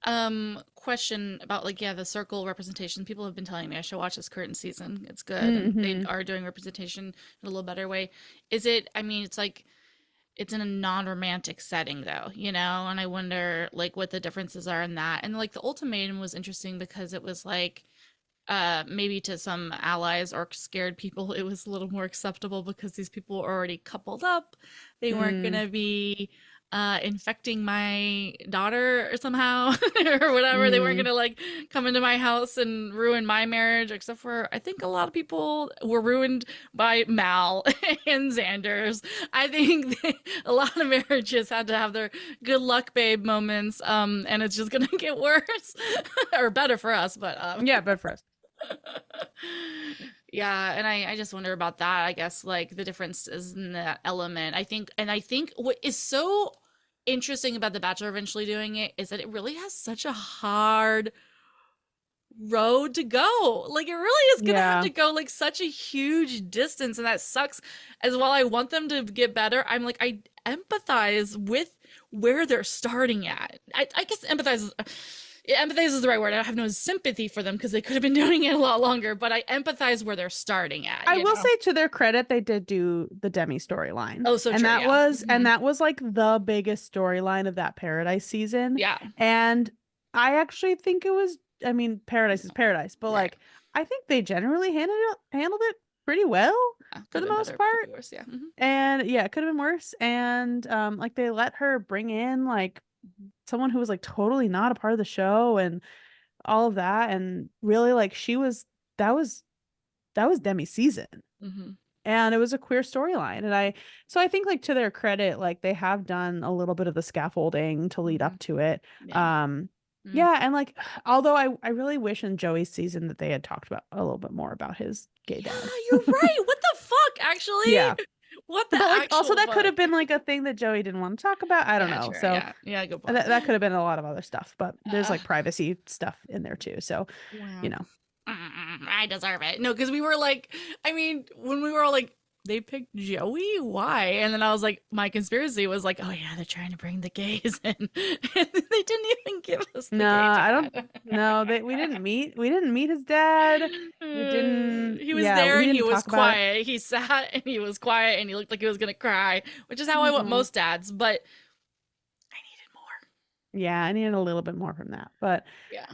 question about like yeah, the circle representation. People have been telling me I should watch this current season. It's good and they Hmm. are doing representation in a little better way. Is it I mean, it's like it's in a non-romantic setting though, you know, and I wonder like what the differences are in that. And like the ultimatum was interesting because it was like maybe to some allies or scared people it was a little more acceptable because these people were already coupled up. They weren't Mm. gonna be infecting my daughter or somehow or whatever. They weren't Mm. gonna like come into my house and ruin my marriage, except for I think a lot of people were ruined by Mal and Xander's. I think a lot of marriages had to have their good luck babe moments, and it's just gonna get worse or better for us, but Yeah, but for us. yeah, and I just wonder about that. I guess like the difference is in the element. I think what is so interesting about The Bachelor eventually doing it is that it really has such a hard road to go. Like it really is gonna have Yeah. to go like such a huge distance, and that sucks. As while I want them to get better, I'm like I empathize with where they're starting at. I guess empathize. Yeah, empathize is the right word. I have no sympathy for them because they could have been doing it a lot longer, but I empathize where they're starting at, I you will know? say to their credit, they did do the Demi storyline. Oh, so And true. that Yeah. was and Hmm. that was like the biggest storyline of that Paradise season. Yeah. And I actually think it was, I mean, Paradise is Paradise, but Right. like I think they generally handled it pretty well Could for have the been most better. Could be part. worse. Yeah. Hmm. And yeah, it could have been worse. And like they let her bring in like someone who was like totally not a part of the show and all of that. And really like that was that was Demi's season. Hmm. And it was a queer storyline. And I think like to their credit, like they have done a little bit of the scaffolding to lead Hmm. up to it. Yeah. Um, Mm. yeah, and like although I really wish in Joey's season that they had talked about a little bit more about his gay Yeah, dad. you're right. What the fuck, Yeah. actually? What the But like also actual that could fuck? have been like a thing that Joey didn't want to talk about. I don't Yeah, know. sure. So Yeah. Yeah, good point. that could have been a lot of other stuff, but there's Uh, like privacy stuff in there too. So, you well, know. I deserve it. No, because we were like, I mean, when we were all like, they picked Joey? Why? And then I was like, my conspiracy was like, oh yeah, they're trying to bring the gays in. And they didn't even give us the No, gay I don't dad. no, they we didn't meet his dad. We didn't He was yeah, there he and he didn't was talk about it. quiet. He sat and he was quiet and he looked like he was gonna cry, which is how I want Mhm. most dads, but I needed more. Yeah, I needed a little bit more from that. But Yeah.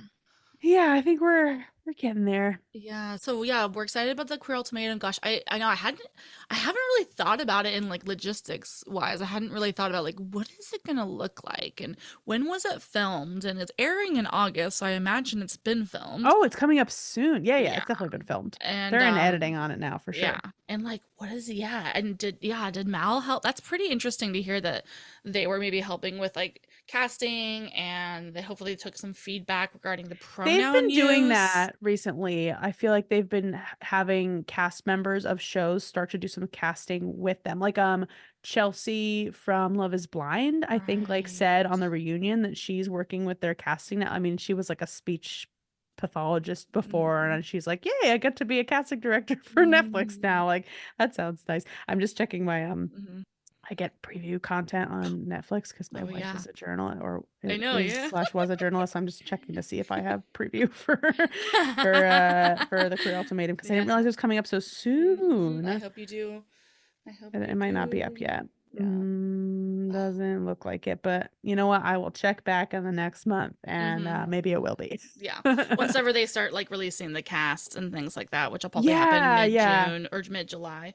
yeah, I think we're getting there. Yeah, so yeah, we're excited about the Queer Ultimatum. Gosh, I know I haven't really thought about it in like logistics wise. I hadn't really thought about like what is it gonna look like and when was it filmed? And it's airing in August, so I imagine it's been filmed. Oh, it's coming up soon. Yeah, yeah, Yeah. it's definitely been filmed. And They're in editing on it now for yeah. sure. And like what is yeah, and did Mal help? That's pretty interesting to hear that they were maybe helping with like casting and they hopefully took some feedback regarding the They've pronoun been doing use. that recently. I feel like they've been having cast members of shows start to do some casting with them. Like Chelsea from Love is Blind, I think like said Right. on the reunion that she's working with their casting now. I mean, she was like a speech pathologist before Mhm. and she's like, "Yay, I get to be a casting director for Netflix Mhm. now." Like that sounds nice. I'm just checking my Mhm. I get preview content on Netflix because my Oh wife yeah. is a journalist or I know, is yeah. slash was a journalist. I'm just checking to see if I have preview for the Career Ultimatum because I didn't realize Yeah. it was coming up so I soon. hope you do. I hope And you it might not be up do. yet. Yeah. Doesn't look like it, but you know what? I will check back in the next month and Mm-hmm. maybe it will be. Yeah. Whenever they start like releasing the cast and things like that, which will probably happen Yeah, yeah. mid-June or mid-July.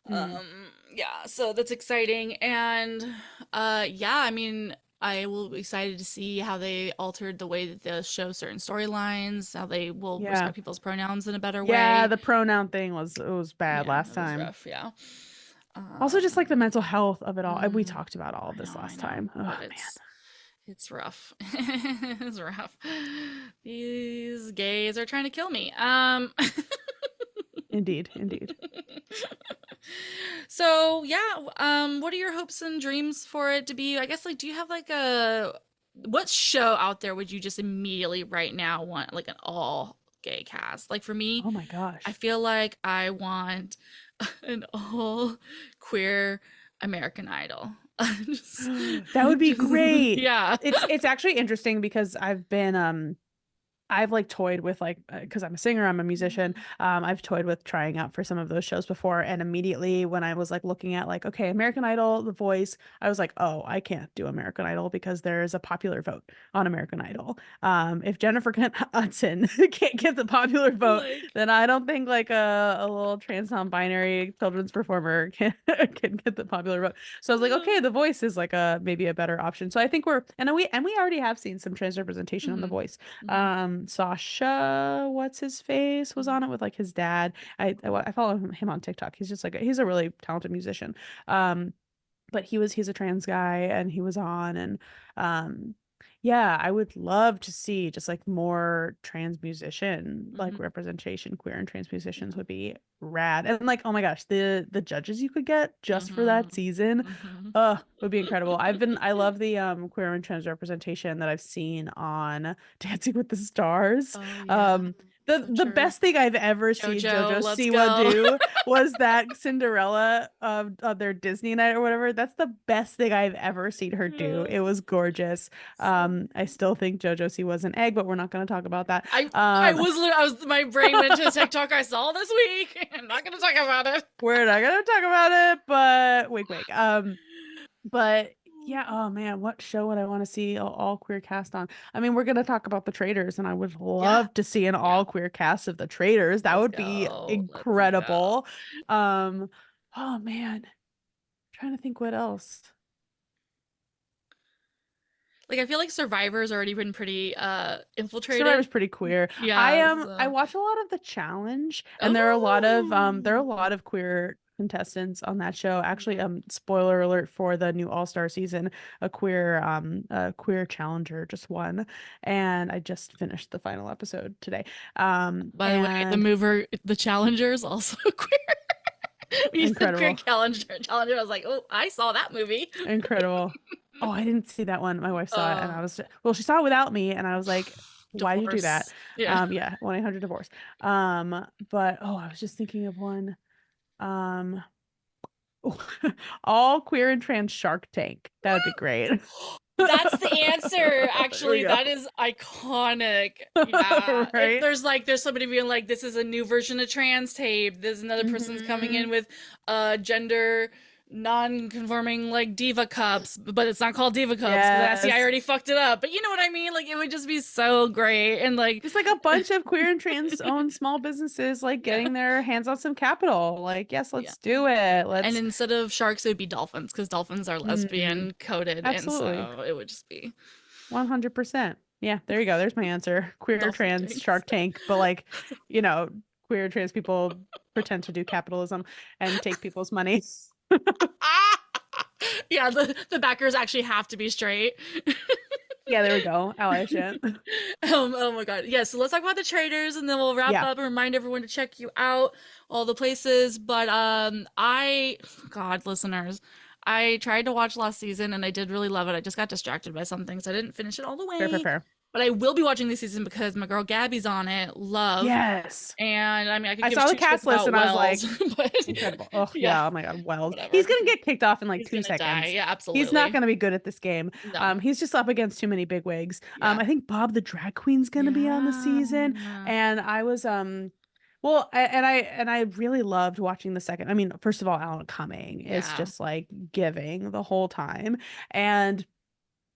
Mm, Yeah, so that's exciting. And yeah, I mean, I will be excited to see how they altered the way that they show certain storylines, how they will yeah. respect people's pronouns in a better Yeah, way. the pronoun thing was it was bad Yeah, last it was time. rough, yeah. Also, just like the Um, mental health of it all. We mm, talked about all of this I last know, time. Oh, but man. it's rough. It's rough. These gays are trying to kill me. Indeed, indeed. So yeah, what are your hopes and dreams for it to be? I guess like do you have like a what show out there would you just immediately right now want like an all gay cast? Like for me, Oh my I gosh. feel like I want an all queer American Idol. just, That would be just great. yeah. It's actually interesting because I've like toyed with like because I'm a singer, I'm a musician. Mhm. I've toyed with trying out for some of those shows before, and immediately when I was like looking at like okay, American Idol, The Voice, I was like, oh, I can't do American Idol because there is a popular vote on American Idol. If Jennifer Hudson can't get the popular vote, Like then I don't think like a little trans non-binary children's performer can can get the popular vote. So I was like, okay, The Voice is like a maybe a better option. So I think we already have seen some trans representation on The mhm. Voice. Mhm. Sasha, what's his face, was on it with like his dad. I follow him on TikTok. He's just like he's a really talented musician. Um, but he's a trans guy and he was on and um yeah, I would love to see just like more trans musician like Mhm. representation, queer and trans musicians Yeah. would be rad. And like, oh my gosh, the judges you could get just for that Mhm. season, Mhm. would be incredible. I love the queer and trans representation that I've seen on Dancing with the Stars. Oh yeah. Um So The true. best thing I've ever seen JoJo, JoJo let's Siwa go. do was that Cinderella of their Disney night or whatever. That's the best thing I've ever seen her do. It was gorgeous. So I still think JoJo Siwa's an egg, but we're not going to talk about that. I was my brain went to a TikTok I saw this week. I'm not gonna talk about it. We're not going to talk about it, but wink, wink. But yeah, oh man, what show would I want to see all queer cast on? I mean, we're gonna talk about the Traitors, and I would Yeah, love to see an yeah. all queer cast of the Traitors. That Let's would be go. Let's go. incredible. Um, oh man, trying to think what else. Like I feel like Survivor's already been pretty Survivor's infiltrated. pretty queer. Yeah, I so watch a lot of The Challenge, and there are a oh, lot of queer contestants on that show. Actually, mhm. spoiler alert for the new All-Star season, a queer challenger just won, and I just finished the final episode today. By the way, the And mover, the challenger is also queer. When you said queer incredible. challenger, I was like, oh, I saw that movie. Incredible. Oh, I didn't see that one. My wife saw it and Uh, I was well, she saw it without me and I was like, why did you do that? divorce. Yeah. Yeah, 1-800 divorce. But oh, I was just thinking of one. Um all queer and trans Shark Tank. That would be great. That's the answer. There we Actually, go. that is iconic. Yeah. If Right? there's somebody being like, this is a new version of trans tape. There's another person's coming Hmm. in with gender non-conforming like diva cups, but it's not called diva cups because I see I Yes. already fucked it up. But you know what I mean? Like it would just be so great and like Just like a bunch of queer and trans owned small businesses like yeah. getting their hands on some capital. Like, yes, Yeah. let's do it. And Let's instead of sharks, it would be dolphins because dolphins are mm, lesbian coded, and absolutely. so it would just be 100%. Yeah, there you go. There's my answer. Queer dolphin trans tanks. Shark Tank, but like, you know, queer trans people pretend to do capitalism and take people's money. Yeah, the backers actually have to be straight. Yeah, there we go. Allyship. Oh my god. Yeah, so let's talk about the traders and then we'll wrap Yeah, up and remind everyone to check you out all the places. But God, listeners, I tried to watch last season and I did really love it. I just got distracted by some things. I didn't finish it all the fair, fair, way. fair. But I will be watching this season because my girl Gabby's on it. Love. Yes. And I mean, I could I give saw the two shits cast list about and I was like, Wells, but incredible. Oh, yeah, yeah. Oh my God. Wells. He's whatever. going to get kicked off in like He's two gonna die. seconds. Yeah, He's not absolutely. going to be good at this game. No. He's just up against too many big wigs. Yeah. I think Bob the drag queen's going to be on the season. Yeah. And I was, well, I really loved watching the second. I mean, first of all, Alan Cumming is Yeah. just like giving the whole time. And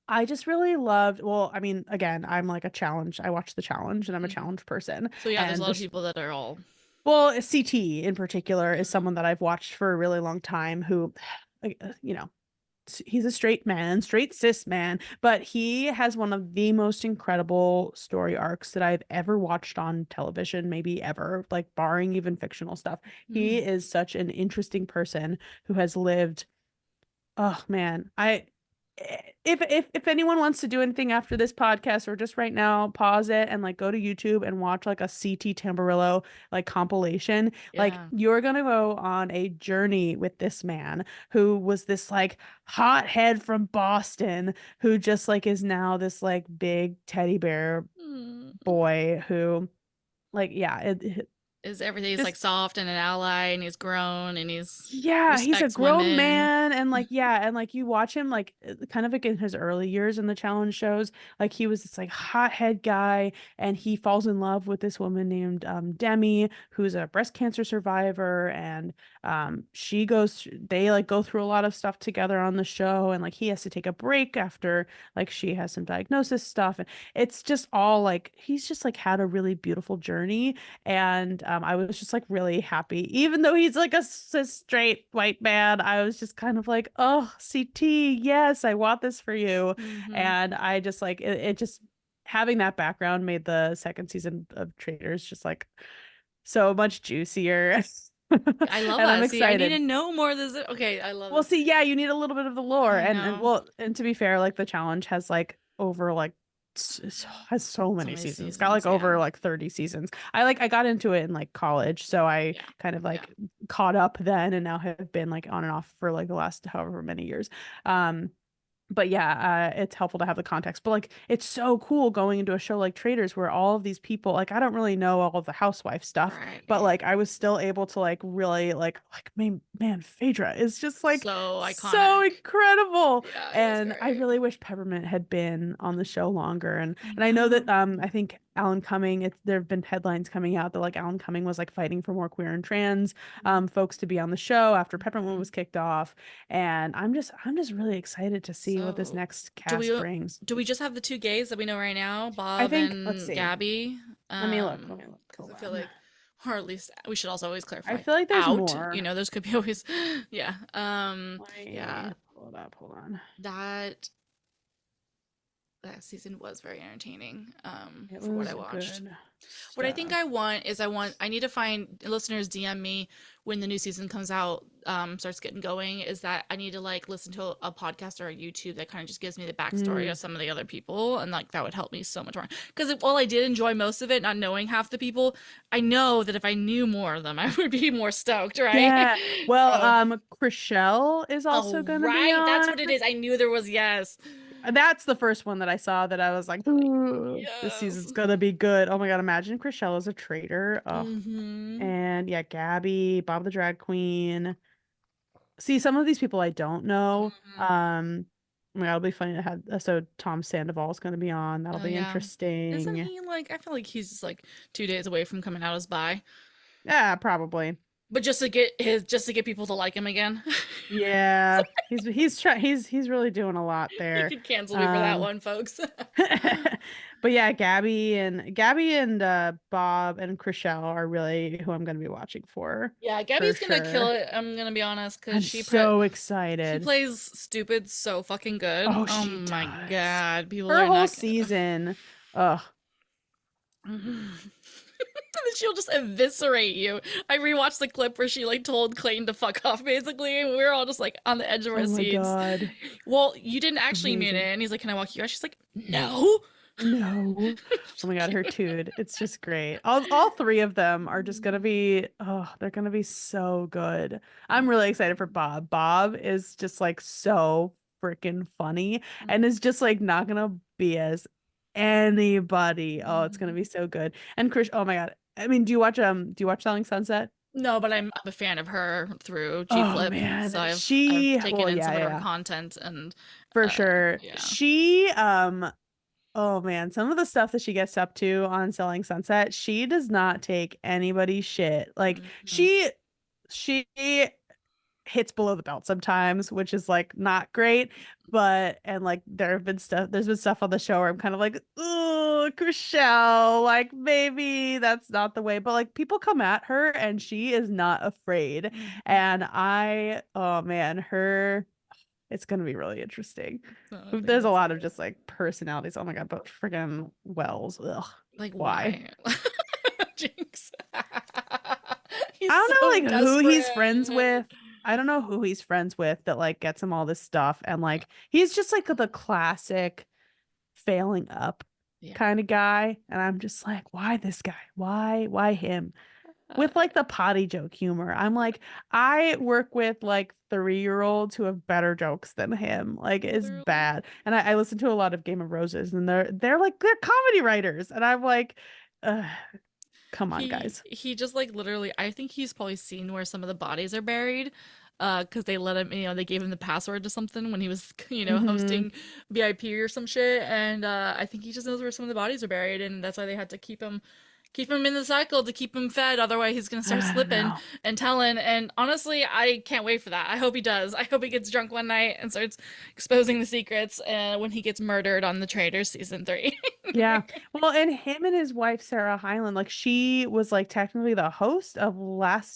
I just really loved, well, I mean, again, I'm like a challenge. I watch the challenge and I'm a Mhm. challenge person. So yeah, there's a And lot of people that are all well, CT in particular is mhm. someone that I've watched for a really long time who, you know, he's a straight man, straight cis man, but he has one of the most incredible story arcs that I've ever watched on television, maybe ever, like barring even fictional stuff. He Mm. is such an interesting person who has lived. Oh man, if anyone wants to do anything after this podcast or just right now, pause it and like go to YouTube and watch like a CT Tamborillo like compilation. Like Yeah. you're gonna go on a journey with this man who was this like hothead from Boston who just like is now this like big teddy bear Mm. boy who like yeah, Is everything's like just soft and an ally and he's grown and he's yeah, he's a respects grown women. man and like yeah, and like you watch him like kind of like in his early years in the challenge shows, like he was this like hothead guy and he falls in love with this woman named Demi, who's a breast cancer survivor and they like go through a lot of stuff together on the show and like he has to take a break after like she has some diagnosis stuff and it's just all like he's just like had a really beautiful journey and I was just like really happy even though he's like a cis straight white man. I was just kind of like, oh, CT, yes, I want this for you. Hmm. And I just like it just having that background made the second season of Traders just like so much juicier. I love And I'm that. See, I need to excited. know more of this. Okay, I love Well, this. see, yeah, you need a little bit of the lore, I and know. well, and to be fair, like the challenge has like over like has so So many many seasons. It's got like seasons, yeah. over like 30 seasons. I got into it in like college, so I Yeah. kind of Yeah. like caught up then, and now have been like on and off for like the last however many years. Um, But yeah, it's helpful to have the context. But like, it's so cool going into a show like Traders where all of these people, like, I don't really know all of the housewife stuff, Right. but like, I was still able to like really man, Phaedra is just like So so iconic. incredible. Yeah, it was And I great. really wish Peppermint had been on the show longer. I And I know that know. I think Alan Cumming, there have been headlines coming out that like Alan Cumming was like fighting for more queer and trans folks to be on the show after Peppermint Mhm. was kicked off. And I'm just really excited to see what this So, next do cast we brings. do we just have the two gays that we know right now, I Bob think, let's and see. Gabby? Let me look. Because Hold I feel on. like, or at least we should also always I clarify feel like there's out. more. Those could be always, yeah. Let Yeah. me pull it up. Hold on. That that season was very entertaining. It For what I was watched. good What I think stuff. I want is I need to find listeners DM me when the new season comes out, starts getting going, is that I need to like listen to a podcast or a YouTube that kind of just gives me the backstory Mm, of some of the other people, and like that would help me so much more. Because while I did enjoy most of it, not knowing half the people, I know that if I knew more of them, I would be more stoked, right? yeah. Well, So, Chriselle is also oh gonna be right, that's on. what it is. I knew there was yes, That's the first one that I saw that I was like, ooh, this yes. season's gonna be good. Oh my God, imagine Chriselle as a traitor. Oh, Mm-hmm. and yeah, Gabby, Bob the drag queen. See, some of these people I don't know. I mean, it'll be funny to have. So Tom Sandoval is going to be on. That'll Oh be yeah. Isn't interesting. he like I feel like he's just like 2 days away from coming out as bi. Yeah, probably. But just to get people to like him again. Yeah, he's really doing a lot You there. could cancel me for that Um, one, folks. but yeah, Gabby and Bob and Chriselle are really who I'm going to be watching Yeah, for Gabby's gonna kill sure. it. I'm gonna be honest, because I'm so she excited. plays stupid so fucking good. Oh, Oh she my does. god, people Her are whole not. season. Ugh. She'll just eviscerate you. I rewatched the clip where she like told Clayton to fuck off basically, and we were all just like on the edge of our Oh my seats. God. Well, you didn't actually mean it, Amazing. and he's like, "Can I walk you out?" She's like, "No." No. Oh my God, her tude. It's just great. All three of them are just gonna be, oh, they're gonna be so good. I'm really excited for Bob. Bob is just like so freaking funny and is just like not gonna BS anybody. Oh, it's gonna be so good. And Chris, oh my God. I mean, do you watch Selling Sunset? No, but I'm a fan of her through G Oh Flip, so man, I've well, taken in yeah, some of yeah, her yeah, content, and for sure. yeah. Oh man, some of the stuff that she gets up to on Selling Sunset, she does not take anybody's shit. Like Mhm. she hits below the belt sometimes, which is like not great. But and like there's been stuff on the show where I'm kind of like, oh, Chriselle, like maybe that's not the way. But like people come at her and she is not afraid. Mhm. And oh man, it's gonna be really interesting. So I think There's a that's lot of great. just like personalities. Oh my God, but friggin' Wells. Ugh. Like, Why? why? Jinx. I He's don't so know like who he's friends desperate. with. I don't know who he's friends with that like gets him all this stuff. And like he's just like the classic failing up Yeah. kind of guy. And I'm just like, why this guy? Why him? Uh, With like the potty joke humor. I'm like, I work with like 3-year-olds who have better jokes than him. Like it's literally. bad. And I listen to a lot of Game of Roses and they're comedy writers. And I'm like, come on, guys. He just like literally I think he's probably seen where some of the bodies are buried. Because they let him, they gave him the password to something when he was, Hmm. hosting VIP or some shit, and I think he just knows where some of the bodies are buried, and that's why they had to keep him in the cycle to keep him fed. Otherwise, he's gonna start I don't slipping know. and telling. And honestly, I can't wait for that. I hope he does. I hope he gets drunk one night and starts exposing the secrets. When he gets murdered on the Traitors season 3. Yeah. Well, and him and his wife, Sarah Hyland, like she was like technically the host of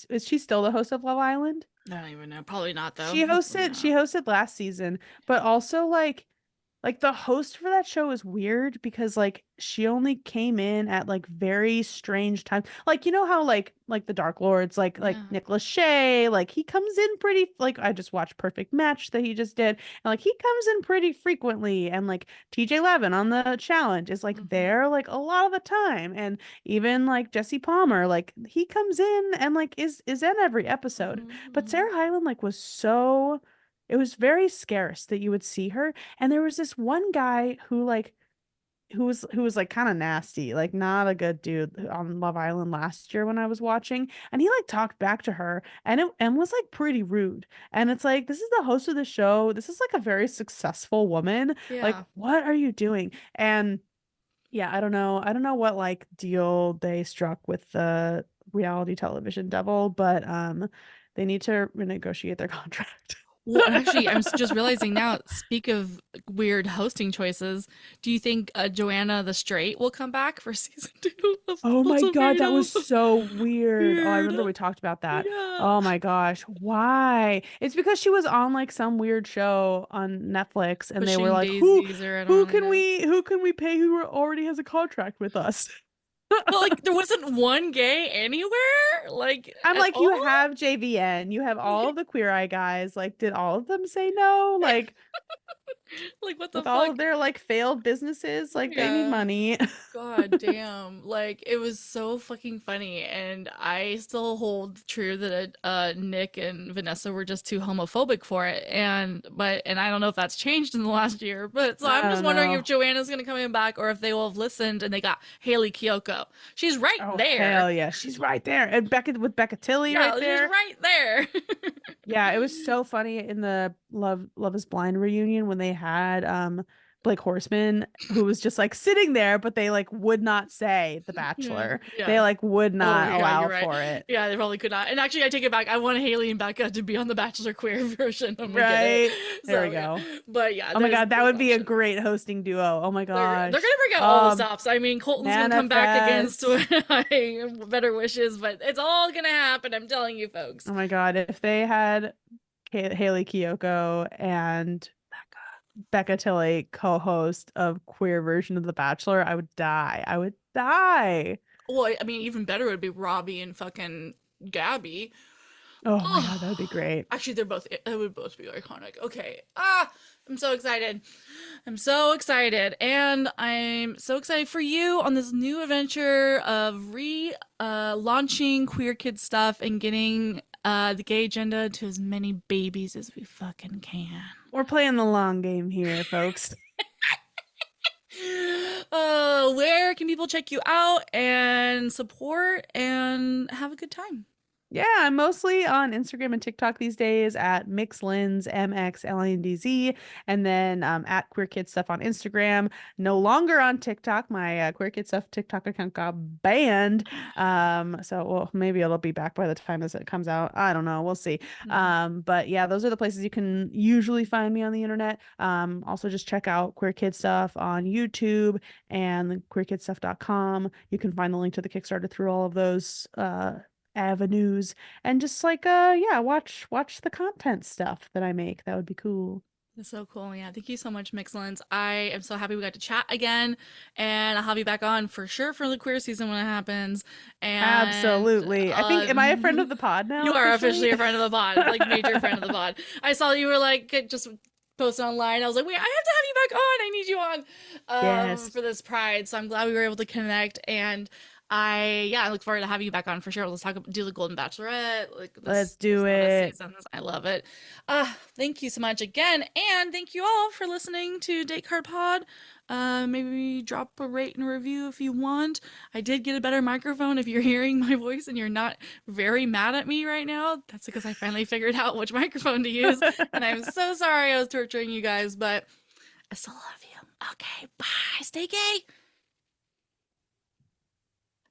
is she still the host of Love Island? I don't even know. Probably not though. She Hopefully hosted she not. hosted last season, but also like the host for that show is weird because like she only came in at like very strange times. Like you know how like the Dark Lords like Yeah. Nick Lachey, like he comes in pretty like I just watched Perfect Match that he just did and like he comes in pretty frequently and like TJ Levin on the challenge is like Hmm. there like a lot of the time and even like Jesse Palmer like he comes in and like is in every episode. Hmm. But Hmm. Sarah Hyland like was so it was very scarce that you would see her. And there was this one guy who like who was like kind of nasty, like not a good dude on Love Island last year when I was watching, and he like talked back to her and was like pretty rude. And it's like this is the host of the show. This is like a very successful woman. Like Yeah. what are you doing? And yeah, I don't know. I don't know what like deal they struck with the reality television devil, but they need to renegotiate their contract. Well, and actually, just realizing now, speak of weird hosting choices, do you think Joanna the Straight will come back for season 2 of Oh my God, that Ultimatum? was so weird. Oh, I Weird. remember we talked about that. Yeah. Oh my gosh, why? It's because she was on like some weird show on Netflix and they were Pushing like, daisies, or I who don't can know. we pay who already has a contract with us? But like, there wasn't one gay anywhere, like I'm at like, you all. have JVN, you have all of the Queer Eye guys. Like, did all of them say no? Like, Like, what the with all fuck? of their like failed businesses, like they need Yeah. money. God damn. Like, it was so fucking funny. And I still hold true that Nick and Vanessa were just too homophobic for it. And I don't know if that's changed in the last year. But so I I'm just don't wondering if know. Joanna's gonna come in back, or if they will have listened and they got Haley Kiyoko. She's right Oh there. hell yeah, she's right there, and Becca with Becca Tilly right Yeah, she's there. right there. Yeah, it was so funny in the Love is Blind reunion when they had Blake Horseman, who was just like sitting there, but they like would not say The Yeah. Bachelor. They Yeah. like would Oh not yeah, allow you're right. for it. Yeah, they probably could not. And actually, I take it back. I want Haley and Becca to be on the Bachelor queer version when we get it. Right? There we So yeah, go. but yeah, Oh my there's God, that there's would be a options. great hosting duo. Oh my They're gosh. gonna bring out all the stops. I mean, Colton's gonna come back against Manifest. better wishes, but it's all gonna happen. I'm telling you, folks. Oh my God, if they had Haley Kiyoko and Becca Tilly co-host of queer version of The Bachelor, I would die. I would die. Well, I mean, even better would be Robbie and fucking Gabby. Oh my God, that would be Oh, great. actually, they're both. It would both be iconic. Okay. Ah, I'm so excited. I'm so excited, and I'm so excited for you on this new adventure of launching queer kid stuff and getting the gay agenda to as many babies as we fucking can. We're playing the long game here, folks. Where can people check you out and support and have a good time? Yeah, I'm mostly on Instagram and TikTok these days at MixLinz, MXLINDZ, and then at Queer Kid Stuff on Instagram. No longer on TikTok. My Queer Kid Stuff TikTok account got banned. So well, maybe it'll be back by the time this it comes out. I don't know. We'll see. Mhm. But yeah, those are the places you can usually find me on the internet. Also just check out Queer Kid Stuff on YouTube and queerkidstuff.com. You can find the link to the Kickstarter through all of those avenues, and just like yeah, watch the content stuff that I make. That would be cool. That's so cool. Yeah. Thank you so much, Mixlens. I am so happy we got to chat again. And I'll have you back on for sure for the queer season when it happens. And Absolutely. I think, am I a friend of the pod now you are officially? officially a friend of the pod, like major friend of the pod. I saw you were like just posting online. I was like, wait, I have to have you back on. I need you on Yes. for this pride. So I'm glad we were able to connect. And I look forward to having you back on for sure. Let's do the Golden Bachelorette, like Let's this do bonus it. seasons. I love it. Thank you so much again, and thank you all for listening to Date Card Pod. Maybe drop a rate and review if you want. I did get a better microphone. If you're hearing my voice and you're not very mad at me right now, that's because I finally figured out which microphone to use. And I'm so sorry I was torturing you guys, but I still love you. Okay, bye. Stay gay.